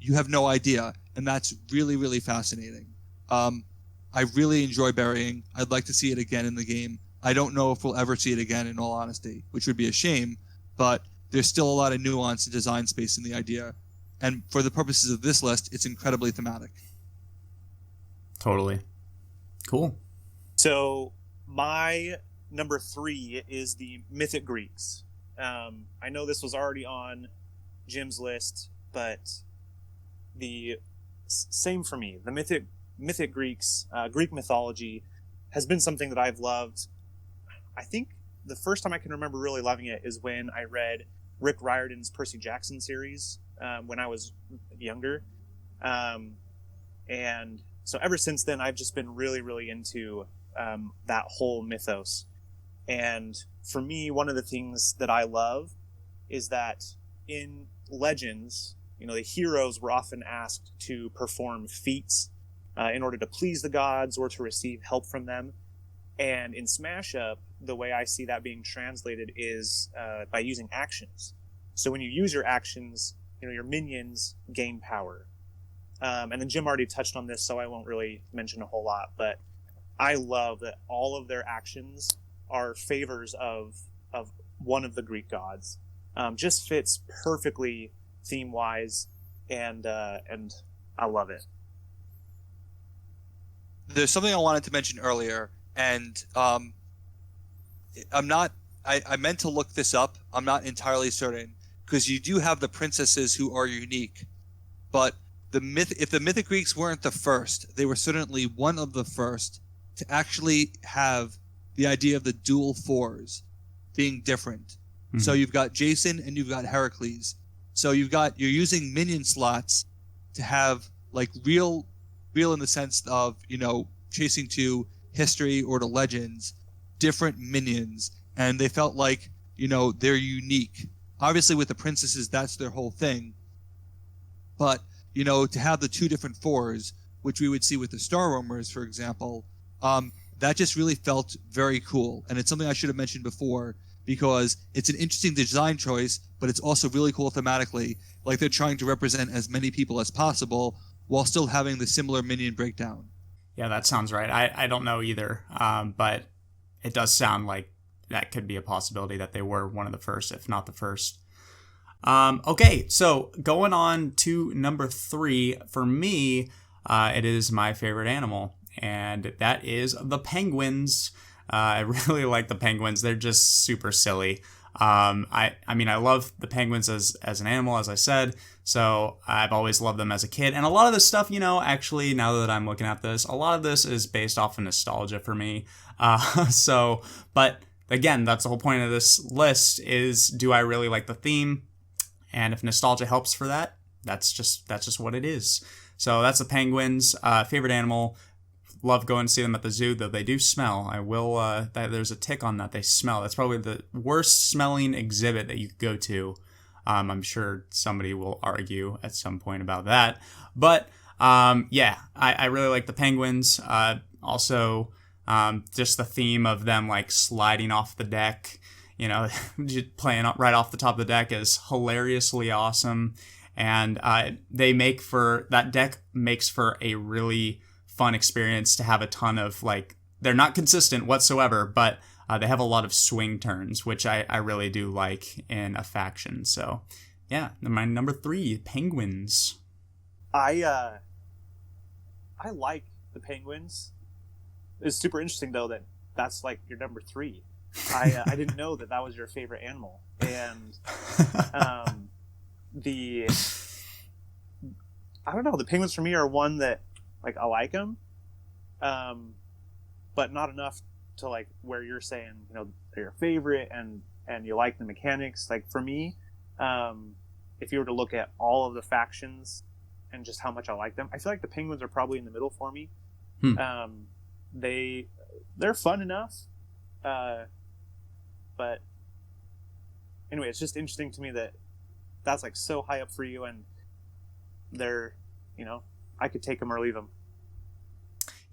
You have no idea. And that's really, really fascinating. I really enjoy burying. I'd like to see it again in the game. I don't know if we'll ever see it again, in all honesty, which would be a shame, but there's still a lot of nuance and design space in the idea. And for the purposes of this list, it's incredibly thematic. Totally. Cool. So my number 3 is the Mythic Greeks. I know this was already on Jim's list, but the same for me. The Mythic Greeks, Greek mythology, has been something that I've loved. I think the first time I can remember really loving it is when I read Rick Riordan's Percy Jackson series when I was younger. And so ever since then, I've just been really, really into that whole mythos. And for me, one of the things that I love is that in legends, the heroes were often asked to perform feats in order to please the gods or to receive help from them. And in Smash Up, the way I see that being translated is by using actions. So when you use your actions, your minions gain power. And then Jim already touched on this, so I won't really mention a whole lot, but I love that all of their actions are favors of one of the Greek gods. Just fits perfectly theme-wise, and I love it. There's something I wanted to mention earlier, and I meant to look this up. I'm not entirely certain, because you do have the princesses who are unique, but if the Mythic Greeks weren't the first, they were certainly one of the first to actually have the idea of the dual fours being different. Mm-hmm. So you've got Jason and you've got Heracles. So you're using minion slots to have like real in the sense of, chasing to history or to legends, different minions. And they felt like, they're unique. Obviously with the princesses, that's their whole thing. But to have the two different fours, which we would see with the Star Roamers, for example, that just really felt very cool. And it's something I should have mentioned before, because it's an interesting design choice, but it's also really cool thematically. Like they're trying to represent as many people as possible while still having the similar minion breakdown. Yeah, that sounds right. I don't know either, but it does sound like that could be a possibility that they were one of the first, if not the first. Okay, so going on to number 3, for me, it is my favorite animal, and that is the penguins. I really like the penguins. They're just super silly. I love the penguins as an animal, as I said, so I've always loved them as a kid. And a lot of this stuff, actually, now that I'm looking at this, a lot of this is based off of nostalgia for me. But again, that's the whole point of this list is, do I really like the theme? And if nostalgia helps for that, that's just what it is. So that's the penguins. Favorite animal. Love going to see them at the zoo, though they do smell. I will. There's a tick on that. They smell. That's probably the worst smelling exhibit that you could go to. I'm sure somebody will argue at some point about that. But I really like the penguins. Also, just the theme of them like sliding off the deck. Just playing right off the top of the deck is hilariously awesome. And that deck makes for a really fun experience to have a ton of, they're not consistent whatsoever, but they have a lot of swing turns, which I really do like in a faction. So, yeah, my number 3, penguins. I like the penguins. It's super interesting, though, that's like your number 3. I didn't know that was your favorite animal, and I don't know. The penguins for me are one that I like them, but not enough to where you're saying they're your favorite and you like the mechanics. For me, if you were to look at all of the factions and just how much I like them, I feel like the penguins are probably in the middle for me. They're fun enough. But anyway, it's just interesting to me that that's like so high up for you, and they're, I could take them or leave them.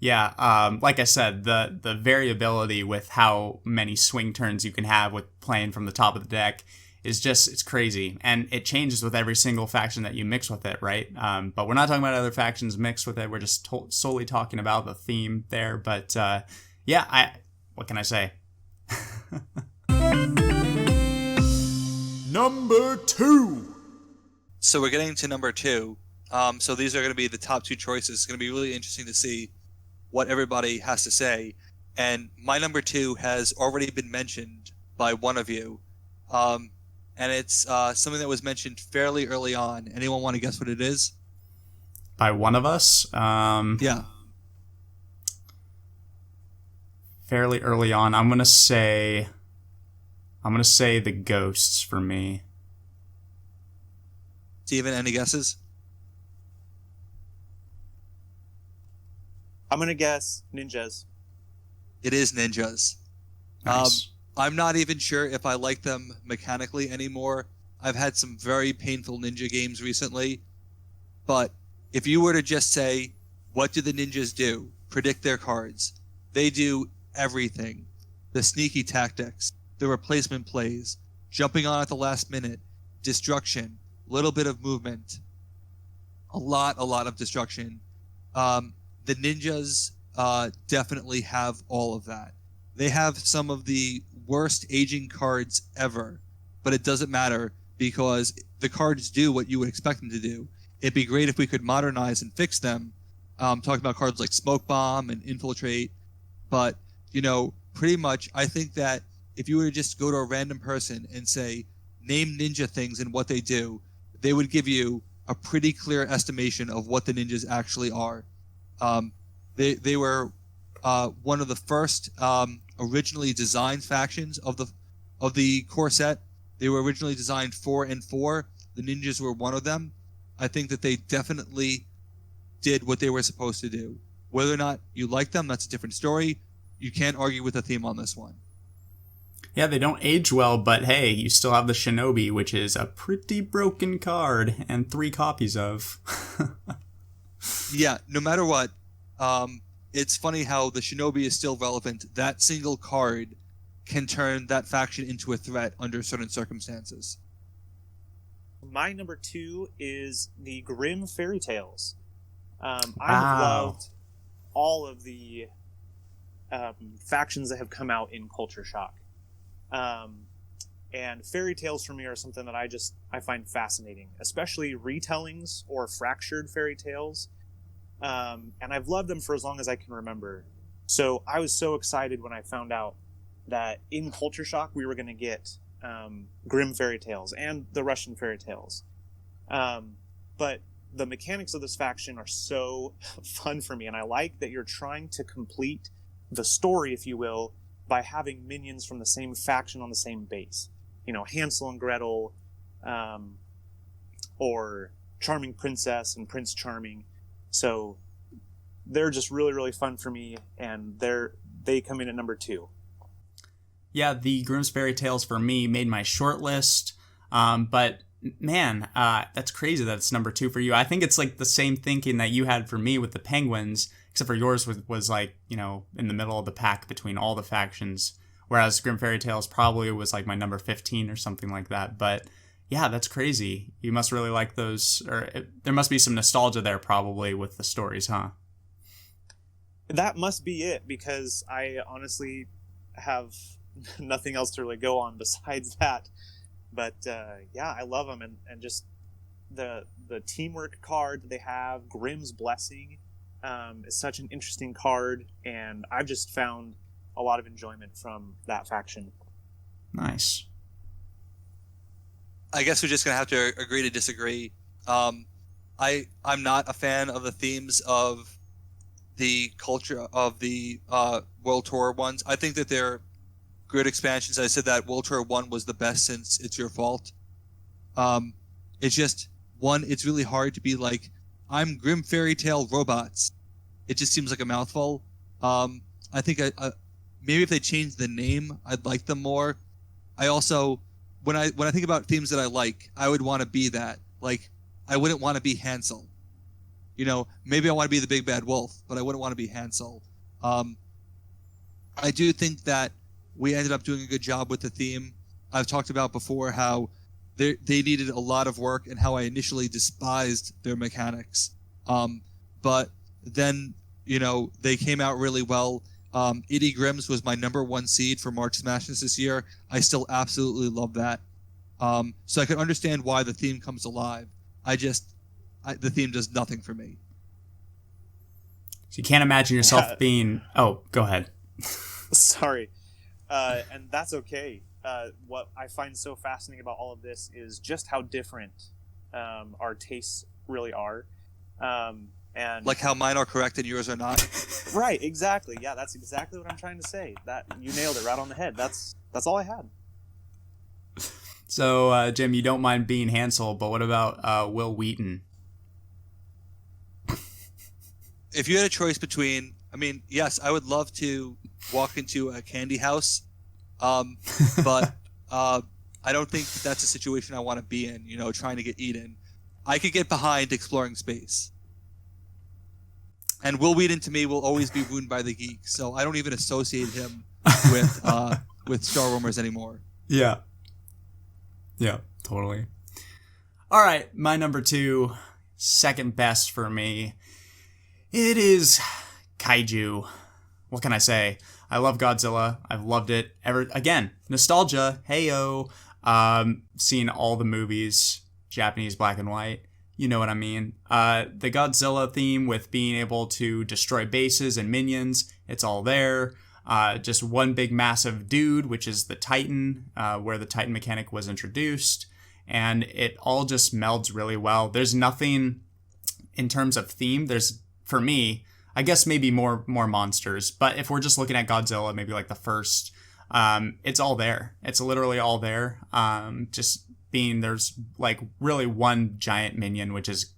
Yeah, like I said, the variability with how many swing turns you can have with playing from the top of the deck is just, it's crazy. And it changes with every single faction that you mix with it, right? But we're not talking about other factions mixed with it. We're just solely talking about the theme there. But what can I say? Number 2. So we're getting to number 2. So these are going to be the top 2 choices. It's going to be really interesting to see what everybody has to say. And my number 2 has already been mentioned by one of you. And it's something that was mentioned fairly early on. Anyone want to guess what it is? By one of us? Yeah. Fairly early on. I'm gonna say the ghosts for me. Steven, any guesses? I'm going to guess ninjas. It is ninjas. Nice. I'm not even sure if I like them mechanically anymore. I've had some very painful ninja games recently. But if you were to just say, what do the ninjas do? Predict their cards. They do everything. The sneaky tactics, the replacement plays, jumping on at the last minute, destruction, little bit of movement, a lot of destruction. The ninjas definitely have all of that. They have some of the worst aging cards ever, but it doesn't matter because the cards do what you would expect them to do. It'd be great if we could modernize and fix them. Talking about cards like Smoke Bomb and Infiltrate, but pretty much I think that if you were to just go to a random person and say, name ninja things and what they do, they would give you a pretty clear estimation of what the ninjas actually are. They were one of the first originally designed factions of the core set. They were originally designed 4 and 4. The ninjas were one of them. I think that they definitely did what they were supposed to do. Whether or not you like them, that's a different story. You can't argue with the theme on this one. Yeah, they don't age well, but hey, you still have the Shinobi, which is a pretty broken card, and 3 copies of. Yeah, no matter what, it's funny how the Shinobi is still relevant. That single card can turn that faction into a threat under certain circumstances. My number 2 is the Grimm Fairy Tales. I've Wow. loved all of the factions that have come out in Culture Shock. And fairy tales for me are something that I find fascinating, especially retellings or fractured fairy tales. And I've loved them for as long as I can remember. So I was so excited when I found out that in Culture Shock we were going to get Grimm fairy tales and the Russian fairy tales. But the mechanics of this faction are so fun for me, and I like that you're trying to complete the story, if you will, by having minions from the same faction on the same base. Hansel and Gretel, or Charming Princess and Prince Charming. So they're just really, really fun for me, and they come in at number 2. Yeah, the Grimm's Fairy Tales for me made my short list, but man, that's crazy that it's number 2 for you. I think it's like the same thinking that you had for me with the Penguins, except for yours was like, in the middle of the pack between all the factions, whereas Grimm Fairy Tales probably was like my number 15 or something like that. But yeah, that's crazy. You must really like those, or there must be some nostalgia there probably with the stories, huh? That must be it, because I honestly have nothing else to really go on besides that. But yeah, I love them, and just the teamwork card that they have, Grimm's Blessing, is such an interesting card, and I've just found a lot of enjoyment from that faction. Nice. I guess we're just gonna have to agree to disagree. I'm not a fan of the themes of the culture of the World Tour ones. I think that they're good expansions. I said that World Tour 1 was the best since It's Your Fault. It's just, one, it's really hard to be like, I'm Grimm Fairy Tale Robots. It just seems like a mouthful. I think maybe if they changed the name, I'd like them more. I also when I think about themes that I like, I would want to be that. Like, I wouldn't want to be Hansel. You know, maybe I want to be the big bad wolf, but I wouldn't want to be Hansel. I do think that we ended up doing a good job with the theme. I've talked about before how they needed a lot of work and how I initially despised their mechanics. But then, you know, they came out really well. 𝐤𝐢𝐝𝐬 Grimm's was my #1 seed for March Smashes this year. I still absolutely love that. So I can understand why the theme comes alive. The theme does nothing for me. So you can't imagine yourself being... Oh, go ahead. Sorry. And that's okay. What I find so fascinating about all of this is just how different our tastes really are. And like how mine are correct and yours are not. Right, exactly. Yeah, that's exactly what I'm trying to say. That you nailed it right on the head. That's all I had. So, Jim, you don't mind being Hansel, but what about Wil Wheaton? If you had a choice between, I mean, yes, I would love to walk into a candy house, but I don't think that's a situation I want to be in, you know, trying to get eaten. I could get behind exploring space. And Wil Wheaton, to me, will always be ruined by the geek, so I don't even associate him with Star Rumors anymore. Yeah. Yeah, totally. All right, my #2, second best for me. It is kaiju. What can I say? I love Godzilla. I've loved it again. Nostalgia. Heyo. Seen all the movies, Japanese black and white. You know what I mean. The Godzilla theme with being able to destroy bases and minions. It's all there. Just one big massive dude, which is the Titan, where the Titan mechanic was introduced. And it all just melds really well. There's nothing in terms of theme. There's, for me, I guess maybe more monsters. But if we're just looking at Godzilla, maybe like the first, it's all there. It's literally all there. Just being, there's like really one giant minion, which is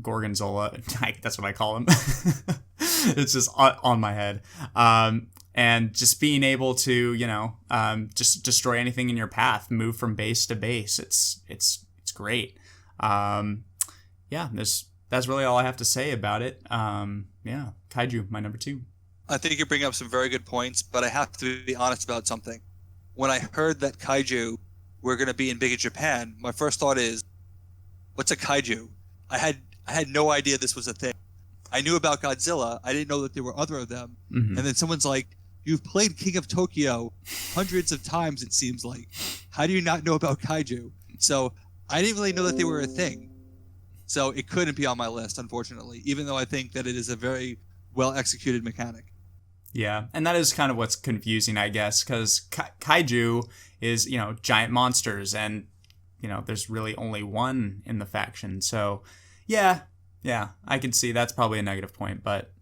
Gorgonzola. That's what I call him. It's just on my head. And just being able to, you know, just destroy anything in your path, move from base to base. It's great. Yeah, that's really all I have to say about it. Yeah, kaiju, my #2. I think you bring up some very good points, but I have to be honest about something. When I heard that kaiju were going to be in big in Japan, my first thought is, what's a kaiju? I had no idea this was a thing. I knew about Godzilla. I didn't know that there were other of them. Mm-hmm. And then someone's like, you've played King of Tokyo hundreds of times, it seems like. How do you not know about kaiju? So I didn't really know that they were a thing. So it couldn't be on my list, unfortunately, even though I think that it is a very well-executed mechanic. Yeah, and that is kind of what's confusing, I guess, because kaiju is, you know, giant monsters, and, you know, there's really only one in the faction. So, yeah, I can see that's probably a negative point, but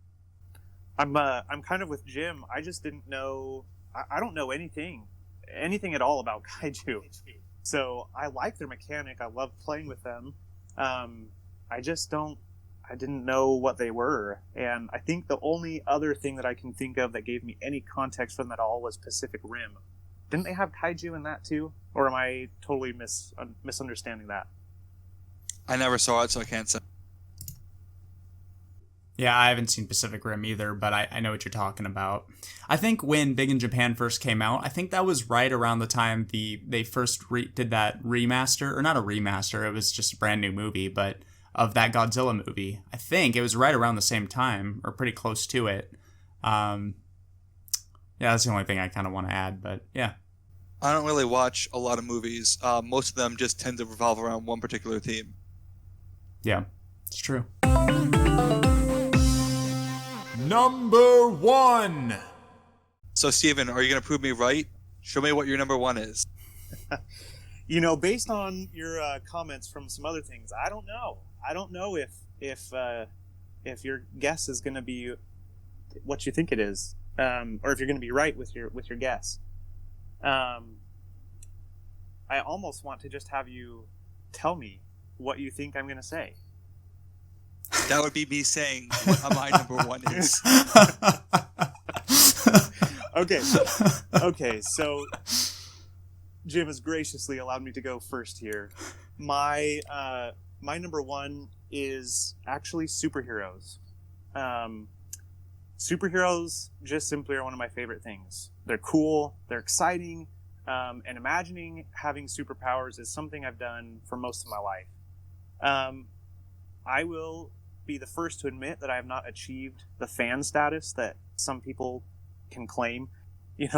I'm kind of with Jim. I just didn't know. I don't know anything at all about kaiju. So I like their mechanic. I love playing with them. I didn't know what they were. And I think the only other thing that I can think of that gave me any context from that all was Pacific Rim. Didn't they have kaiju in that too? Or am I totally misunderstanding that? I never saw it, so I can't say. Yeah, I haven't seen Pacific Rim either, but I know what you're talking about. I think when Big in Japan first came out, I think that was right around the time they first did that remaster, or not a remaster, it was just a brand new movie, but of that Godzilla movie. I think it was right around the same time, or pretty close to it. Yeah, that's the only thing I kind of want to add, but yeah. I don't really watch a lot of movies. Most of them just tend to revolve around one particular theme. Yeah, it's true. #1. So, Steven, are you going to prove me right? Show me what your #1 is. You know, based on your comments from some other things, I don't know. I don't know if your guess is going to be what you think it is, or if you're going to be right with your guess. I almost want to just have you tell me what you think I'm going to say. That would be me saying what my #1 is. Okay, so Jim has graciously allowed me to go first here. My number one is actually superheroes. Superheroes just simply are one of my favorite things. They're cool, they're exciting, and imagining having superpowers is something I've done for most of my life. I will be the first to admit that I have not achieved the fan status that some people can claim,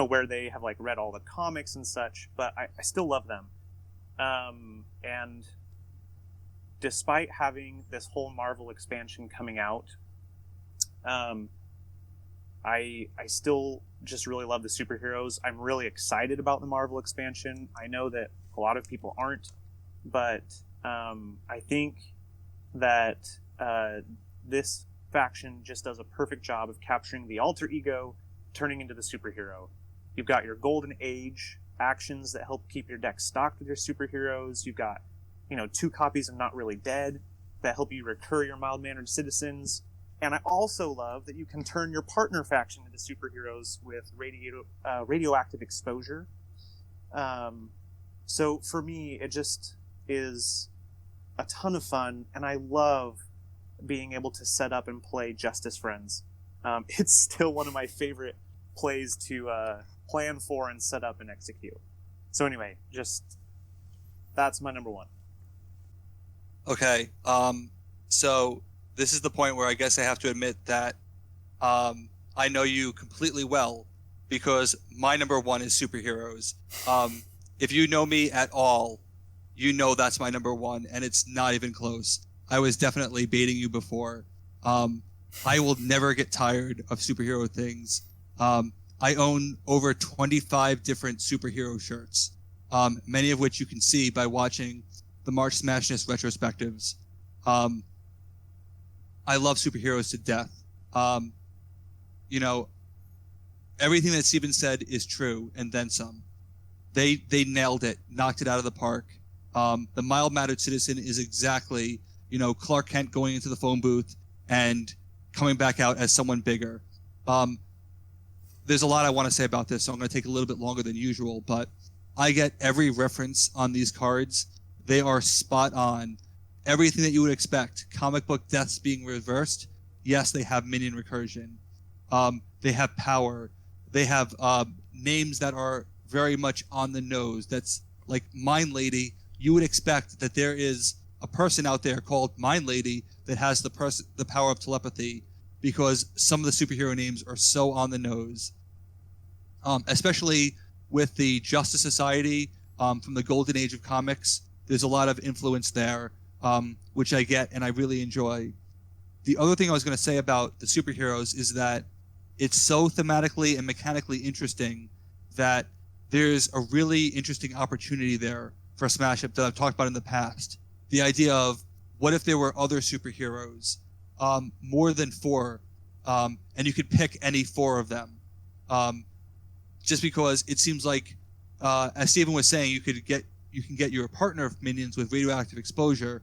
where they have like read all the comics and such, but I still love them. And despite having this whole Marvel expansion coming out, I still just really love the superheroes. I'm really excited about the Marvel expansion. I know that a lot of people aren't, but I think that this faction just does a perfect job of capturing the alter ego turning into the superhero. You've got your golden age actions that help keep your deck stocked with your superheroes. You've got 2 copies of Not Really Dead that help you recur your mild-mannered citizens. And I also love that you can turn your partner faction into superheroes with radioactive exposure. So for me, it just is a ton of fun, and I love being able to set up and play Justice Friends. It's still one of my favorite plays to plan for and set up and execute. So anyway, that's my number one. Okay, so this is the point where I guess I have to admit that I know you completely well, because my number one is superheroes. If you know me at all, you know that's my number one, and it's not even close. I was definitely baiting you before. I will never get tired of superhero things. I own over 25 different superhero shirts, many of which you can see by watching the March Smashness retrospectives. I love superheroes to death. Everything that Steven said is true, and then some. They nailed it, knocked it out of the park. The mild-mannered citizen is exactly, Clark Kent going into the phone booth and coming back out as someone bigger. There's a lot I want to say about this, so I'm going to take a little bit longer than usual, but I get every reference on these cards. They are spot on. Everything that you would expect. Comic book deaths being reversed. Yes, they have minion recursion. They have power. They have names that are very much on the nose. That's like Mind Lady. You would expect that there is a person out there called Mind Lady that has the power of telepathy, because some of the superhero names are so on the nose. Especially with the Justice Society from the golden age of comics. There's a lot of influence there, which I get and I really enjoy. The other thing I was going to say about the superheroes is that it's so thematically and mechanically interesting that there's a really interesting opportunity there for a smash up that I've talked about in the past. The idea of, what if there were other superheroes, more than 4, and you could pick any 4 of them. Just because it seems like, as Steven was saying, you can get your partner minions with radioactive exposure.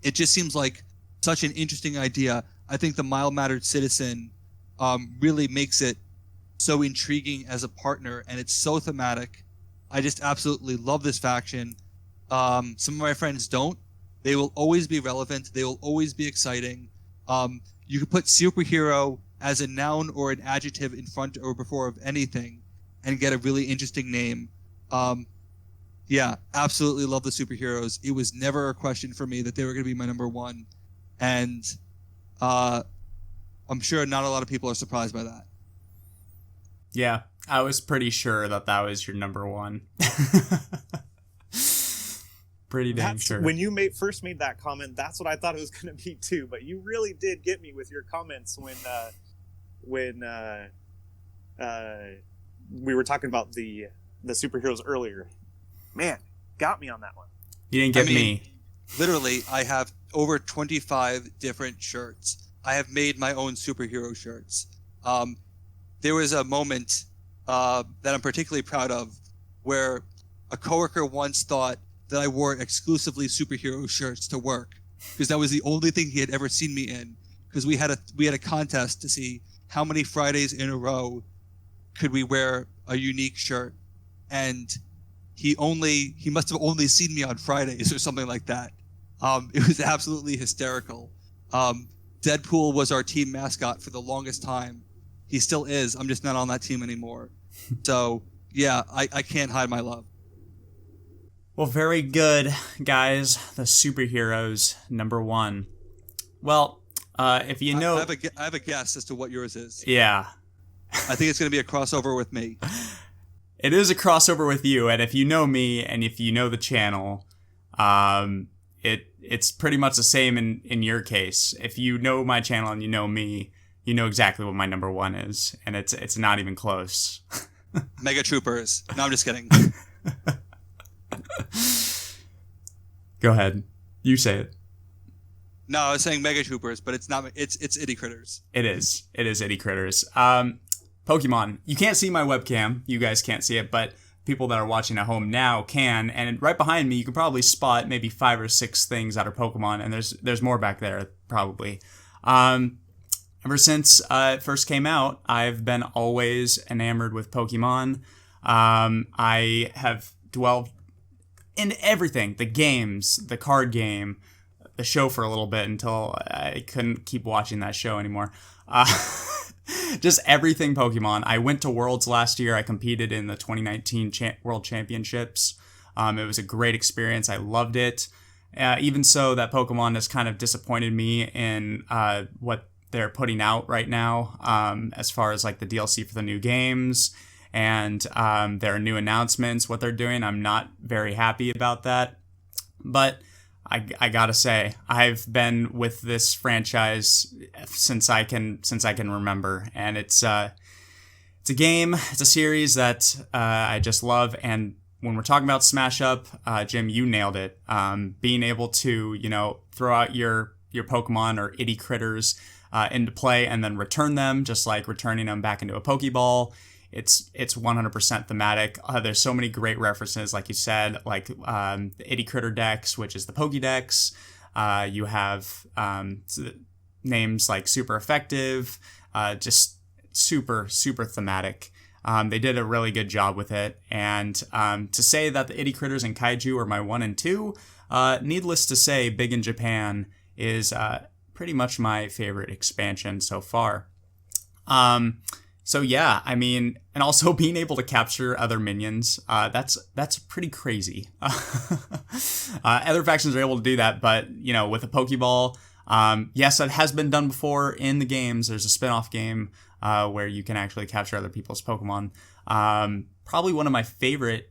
It just seems like such an interesting idea. I think the mild-mannered citizen really makes it so intriguing as a partner, and it's so thematic. I just absolutely love this faction. Some of my friends don't. They will always be relevant. They will always be exciting. You could put superhero as a noun or an adjective in front or before of anything and get a really interesting name. Yeah, absolutely love the superheroes. It was never a question for me that they were going to be my number one. And I'm sure not a lot of people are surprised by that. Yeah, I was pretty sure that was your number one. Pretty damn sure. When you first made that comment, that's what I thought it was going to be too. But you really did get me with your comments when we were talking about the superheroes earlier. Man, got me on that one. You didn't get me. Literally, I have over 25 different shirts. I have made my own superhero shirts. There was a moment that I'm particularly proud of where a coworker once thought that I wore exclusively superhero shirts to work, because that was the only thing he had ever seen me in. Because we had a contest to see how many Fridays in a row could we wear a unique shirt, and he must have only seen me on Fridays or something like that. It was absolutely hysterical. Deadpool was our team mascot for the longest time. He still is. I'm just not on that team anymore. So yeah, I can't hide my love. Well, very good, guys. The superheroes, number one. Well, if you know... I have a guess as to what yours is. Yeah. I think it's going to be a crossover with me. It is a crossover with you, and if you know me, and if you know the channel, it's pretty much the same in your case. If you know my channel and you know me, you know exactly what my number one is, and it's not even close. Mega Troopers. No, I'm just kidding. Go ahead. You say it. No, I was saying Mega Troopers, but it's not. It's Itty Critters. It is Itty Critters. Pokemon. You can't see my webcam. You guys can't see it, but people that are watching at home now can. And right behind me, you can probably spot maybe 5 or 6 things that are Pokemon, and there's more back there probably. Ever since it first came out, I've been always enamored with Pokemon. I have dwelled in everything, the games, the card game, the show for a little bit until I couldn't keep watching that show anymore. Just everything Pokemon. I went to Worlds last year. I competed in the 2019 World Championships. It was a great experience. I loved it. Even so, that Pokemon has kind of disappointed me in what they're putting out right now, as far as like the DLC for the new games and their new announcements, what they're doing. I'm not very happy about that. But I gotta say, I've been with this franchise since I can remember, and it's a game, it's a series that I just love. And when we're talking about Smash Up, Jim, you nailed it. Being able to throw out your Pokemon or itty critters into play and then return them, just like returning them back into a Pokeball. It's 100% thematic. There's so many great references, like you said, like the Itty Critter Dex, which is the Pokédex. You have names like Super Effective, just super thematic. They did a really good job with it. And to say that the Itty Critters and Kaiju are my 1 and 2, needless to say, Big in Japan is pretty much my favorite expansion so far. So yeah, I mean, and also being able to capture other minions, that's pretty crazy. Other factions are able to do that, but with a Pokeball, yes, that has been done before in the games. There's a spin-off game where you can actually capture other people's Pokemon. Probably one of my favorite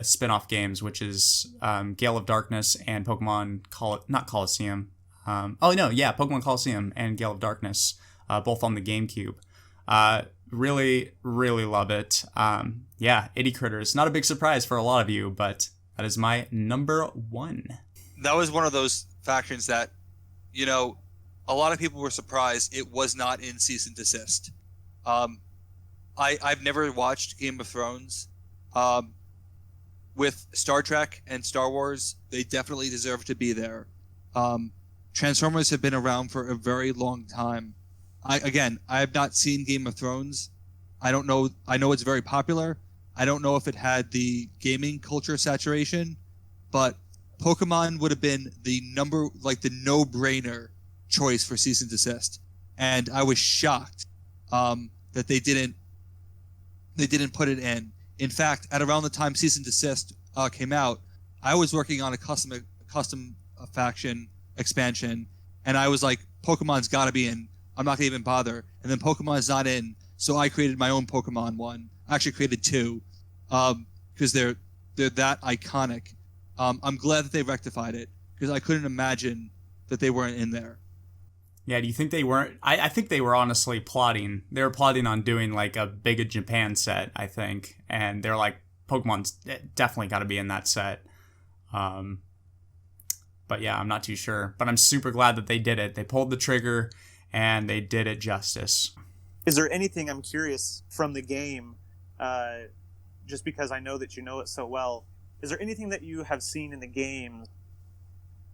spin-off games, which is Gale of Darkness and Pokemon Coliseum. Pokemon Coliseum and Gale of Darkness, both on the GameCube. Really love it. Itty Critters. Not a big surprise for a lot of you, but that is my number 1. That was one of those factions that, a lot of people were surprised it was not in Cease and Desist. I've never watched Game of Thrones. With Star Trek and Star Wars, they definitely deserve to be there. Transformers have been around for a very long time. I have not seen Game of Thrones. I don't know. I know it's very popular. I don't know if it had the gaming culture saturation, but Pokemon would have been the no-brainer choice for Cease and Desist. And I was shocked that they didn't put it in. In fact, at around the time Cease and Desist came out, I was working on a custom faction expansion, and I was like, Pokemon's got to be in. I'm not going to even bother. And then Pokemon's not in, so I created my own Pokemon one. I actually created 2 because they're that iconic. I'm glad that they rectified it because I couldn't imagine that they weren't in there. Yeah, do you think they weren't? I think they were honestly plotting. They were plotting on doing like a Big in Japan set, I think. And they're like, Pokemon's definitely got to be in that set. But yeah, I'm not too sure. But I'm super glad that they did it. They pulled the trigger and they did it justice. Is there anything, I'm curious, from the game, just because I know that you know it so well, is there anything that you have seen in the game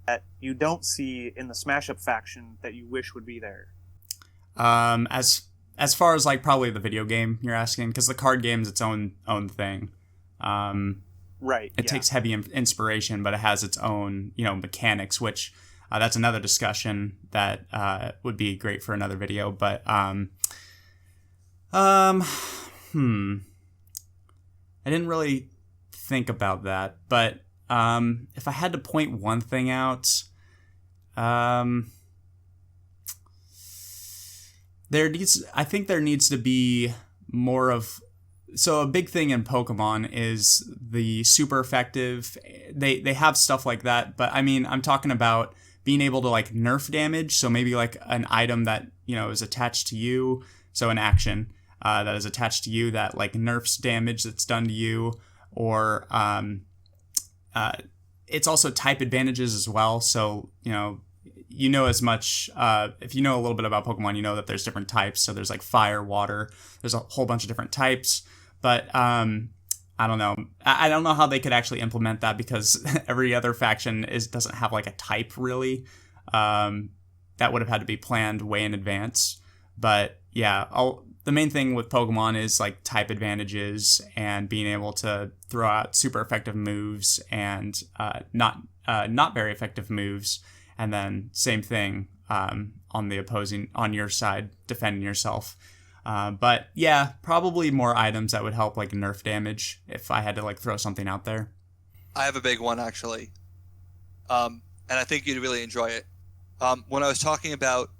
that you don't see in the Smash Up faction that you wish would be there? As far as like probably the video game you're asking, because the card game is its own thing. Right. It takes heavy inspiration, but it has its own, mechanics, which that's another discussion that would be great for another video. But I didn't really think about that. But if I had to point one thing out, I think there needs to be more of. So a big thing in Pokemon is the super effective. They have stuff like that, but I mean, I'm talking about being able to like nerf damage. So maybe like an item that, is attached to you. So an action that is attached to you that like nerfs damage that's done to you, or it's also type advantages as well. So, as much, if you know a little bit about Pokemon, you know that there's different types. So there's like fire, water, there's a whole bunch of different types. But I don't know. I don't know how they could actually implement that, because every other faction doesn't have like a type really. That would have had to be planned way in advance. But yeah, the main thing with Pokemon is like type advantages and being able to throw out super effective moves and not very effective moves. And then same thing on your side, defending yourself. But yeah, probably more items that would help like nerf damage if I had to like throw something out there. I have a big one actually, and I think you'd really enjoy it. When I was talking about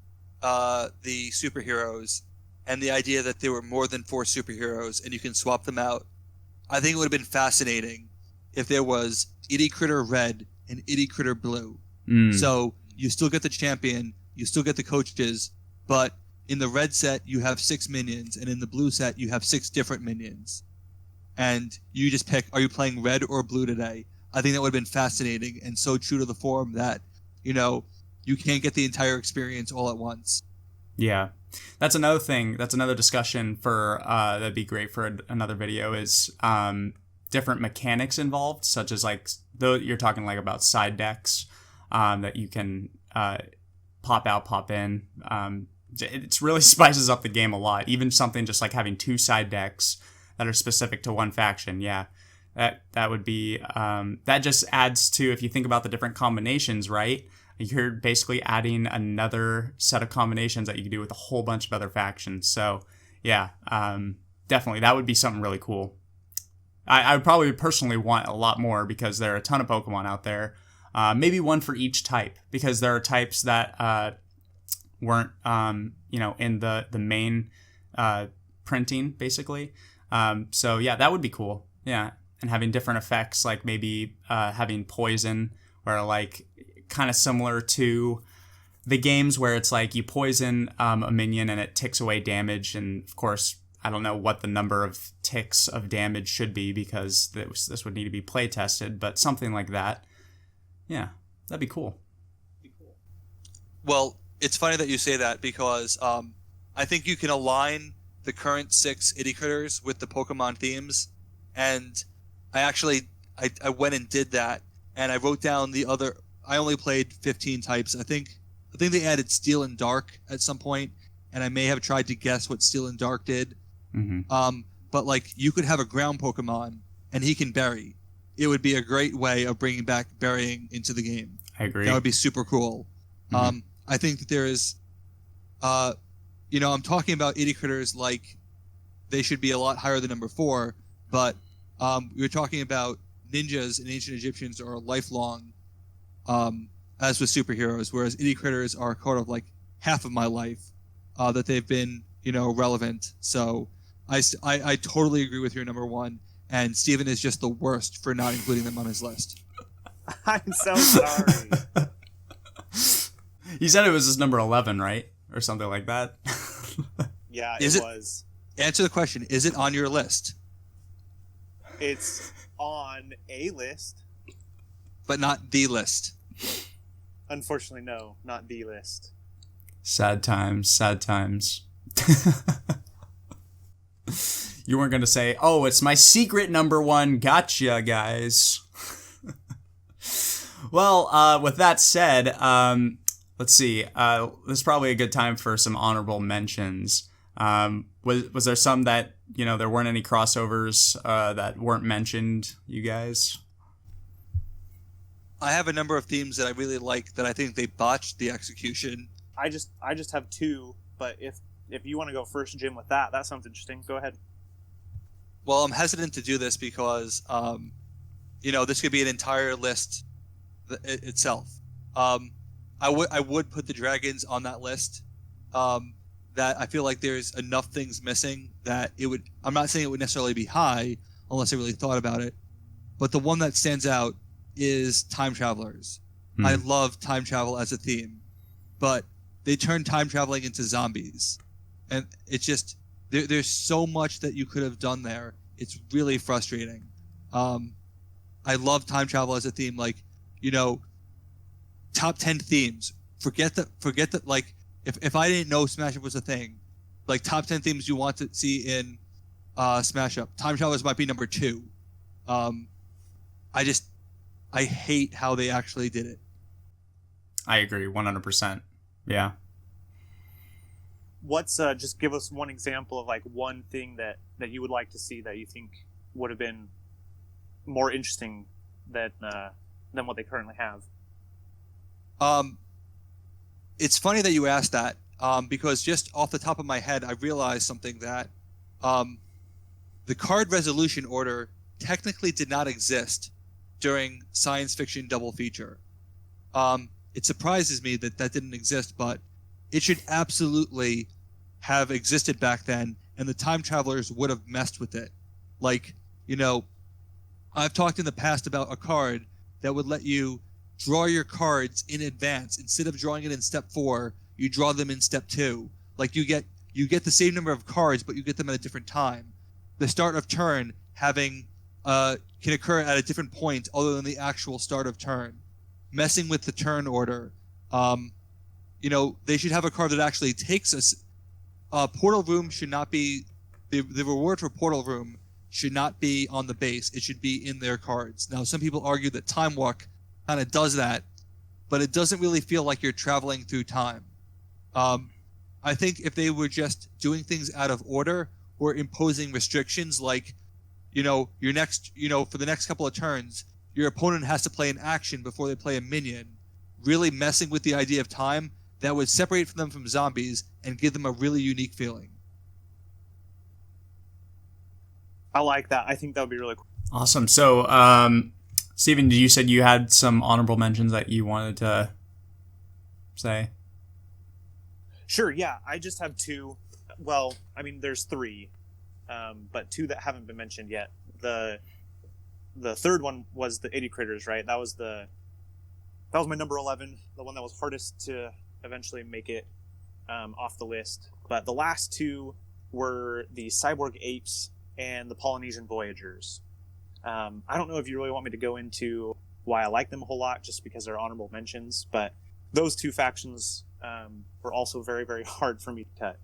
the superheroes and the idea that there were more than 4 superheroes and you can swap them out, I think it would have been fascinating if there was Itty Critter Red and Itty Critter Blue. So you still get the champion, you still get the coaches, but in the red set, you have 6 minions, and in the blue set, you have 6 different minions. And you just pick, are you playing red or blue today? I think that would have been fascinating and so true to the form that, you can't get the entire experience all at once. Yeah. That's another thing. That's another discussion for, that'd be great for another video, is different mechanics involved, such as like, though you're talking like about side decks that you can pop out, pop in. It really spices up the game a lot. Even something just like having 2 side decks that are specific to one faction. Yeah, that would be that just adds to, if you think about the different combinations, right? You're basically adding another set of combinations that you can do with a whole bunch of other factions. So yeah, definitely that would be something really cool. I would probably personally want a lot more, because there are a ton of Pokemon out there. Maybe one for each type, because there are types that weren't in the main printing basically. So yeah, that would be cool. Yeah, and having different effects, like maybe having poison, where like kind of similar to the games where it's like you poison a minion and it ticks away damage. And of course, I don't know what the number of ticks of damage should be, because this would need to be play tested, but something like that. Yeah, that'd be cool. Well, it's funny that you say that, because I think you can align the current 6 Itty Critters with the Pokemon themes, and I went and did that, and I wrote down the other. I only played 15 types. I think they added Steel and Dark at some point, and I may have tried to guess what Steel and Dark did. Mm-hmm. But like, you could have a ground Pokemon, and he can bury. It would be a great way of bringing back burying into the game. I agree. That would be super cool. Mm-hmm. I think that there is, I'm talking about Itty Critters like they should be a lot higher than number 4, but we were talking about ninjas and ancient Egyptians are lifelong, as with superheroes, whereas Itty Critters are kind of like half of my life, that they've been, relevant. So I totally agree with your number 1, and Steven is just the worst for not including them on his list. I'm so sorry. He said it was his number 11, right? Or something like that. Yeah, it was. Answer the question. Is it on your list? It's on a list. But not the list. Unfortunately, no. Not the list. Sad times. Sad times. You weren't going to say, oh, it's my secret number 1. Gotcha, guys. Well, with that said, let's see. This is probably a good time for some honorable mentions. Was there some that there weren't any crossovers that weren't mentioned, you guys? I have a number of themes that I really like that I think they botched the execution. I just have two, but if you want to go first, Jim, with that sounds interesting. Go ahead. Well, I'm hesitant to do this because, this could be an entire list itself. I would put the dragons on that list. That I feel like there's enough things missing that it would. I'm not saying it would necessarily be high unless I really thought about it, but the one that stands out is time travelers. I love time travel as a theme, but they turn time traveling into zombies, and it's just there's so much that you could have done there. It's really frustrating. I love time travel as a theme, like top 10 themes. Forget that. Like if I didn't know Smash Up was a thing, like top 10 themes you want to see in Smash Up, time travelers might be number 2. I hate how they actually did it. I agree 100%. Yeah. What's just give us one example of like one thing that you would like to see that you think would have been more interesting than what they currently have. It's funny that you asked that because just off the top of my head, I realized something that the card resolution order technically did not exist during science fiction double feature. It surprises me that didn't exist, but it should absolutely have existed back then, and the time travelers would have messed with it. Like, I've talked in the past about a card that would let you draw your cards in advance. Instead of drawing it in step 4, you draw them in step 2. Like you get the same number of cards, but you get them at a different time. The start of turn can occur at a different point other than the actual start of turn. Messing with the turn order. They should have a card that actually takes us. Portal Room should not be the reward for Portal Room should not be on the base. It should be in their cards. Now, some people argue that Time Walk kind of does that, but it doesn't really feel like you're traveling through time. I think if they were just doing things out of order or imposing restrictions, like, your next, for the next couple of turns, your opponent has to play an action before they play a minion, really messing with the idea of time, that would separate them from zombies and give them a really unique feeling. I like that. I think that would be really cool. Awesome. So, Steven, you said you had some honorable mentions that you wanted to say? Sure, yeah. I just have 2. Well, I mean, there's 3, but 2 that haven't been mentioned yet. The third one was the 80 Critters, right? That was my number 11, the one that was hardest to eventually make it off the list. But the last 2 were the Cyborg Apes and the Polynesian Voyagers. I don't know if you really want me to go into why I like them a whole lot, just because they're honorable mentions, but those 2 factions were also very, very hard for me to cut.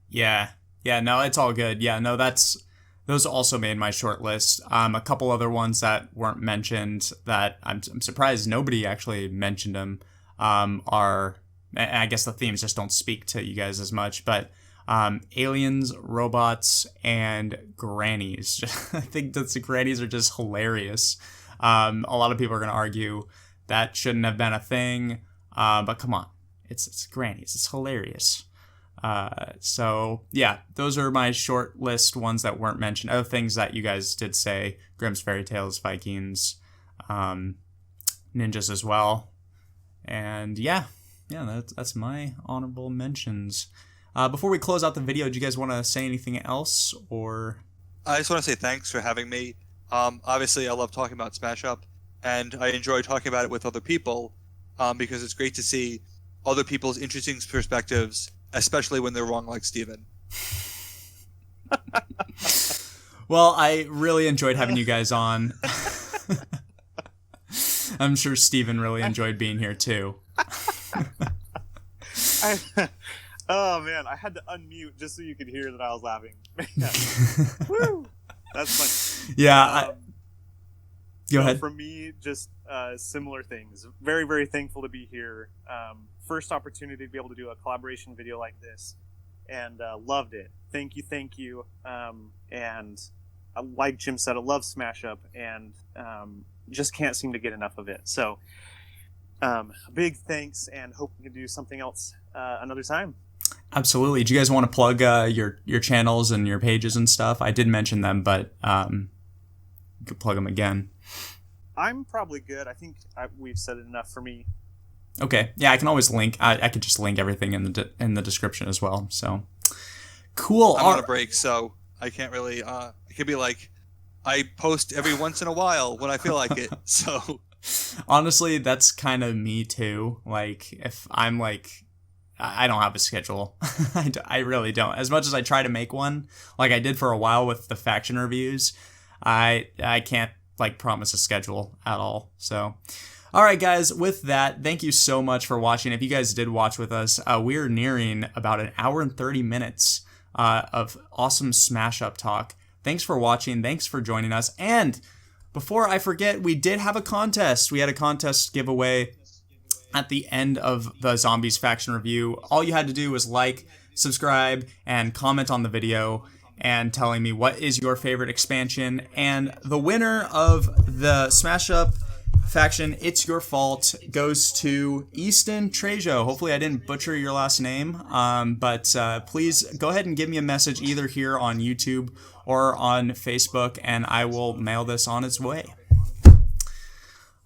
Yeah, no, it's all good. Yeah, no, those also made my short list. A couple other ones that weren't mentioned that I'm surprised nobody actually mentioned them are, and I guess the themes just don't speak to you guys as much, but aliens, robots, and grannies. I think that the grannies are just hilarious. A lot of people are going to argue that shouldn't have been a thing, but come on, it's grannies. It's hilarious. So yeah, those are my short list ones that weren't mentioned. Other things that you guys did say: Grimm's Fairy Tales, Vikings, ninjas as well, and yeah, that's my honorable mentions. Before we close out the video, do you guys want to say anything else, or? I just want to say thanks for having me. Obviously, I love talking about Smash Up, and I enjoy talking about it with other people because it's great to see other people's interesting perspectives, especially when they're wrong, like Steven. Well, I really enjoyed having you guys on. I'm sure Steven really enjoyed being here too. Oh man, I had to unmute just so you could hear that I was laughing. Woo! That's funny. Yeah. Go ahead. For me, just similar things. Very, very thankful to be here. First opportunity to be able to do a collaboration video like this, and loved it. Thank you. And like Jim said, I love Smash Up, and just can't seem to get enough of it. So big thanks, and hope we can do something else another time. Absolutely. Do you guys want to plug your channels and your pages and stuff? I did mention them, but you could plug them again. I'm probably good. I think we've said it enough for me. Okay. Yeah, I can always link. I could just link everything in the description as well. So cool. I'm on a break, so I can't really. It could be like I post every once in a while when I feel like it. So honestly, that's kind of me too. Like if I'm like, I don't have a schedule. I really don't. As much as I try to make one, like I did for a while with the faction reviews, I can't like promise a schedule at all. So all right, guys, with that, thank you so much for watching. If you guys did watch with us, we're nearing about an hour and 30 minutes of awesome Smash Up talk. Thanks for watching. Thanks for joining us. And before I forget, we did have a contest. We had a contest giveaway at the end of the Zombies faction review. All you had to do was like, subscribe, and comment on the video and telling me what is your favorite expansion. And the winner of the Smash Up faction, It's Your Fault, goes to 𝐓𝐡𝐢𝐬. Hopefully I didn't butcher your last name, but please go ahead and give me a message either here on YouTube or on Facebook, and I will mail this on its way.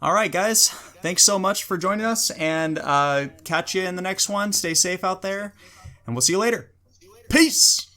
All right, guys, thanks so much for joining us, and catch you in the next one. Stay safe out there, and we'll see you later. Peace!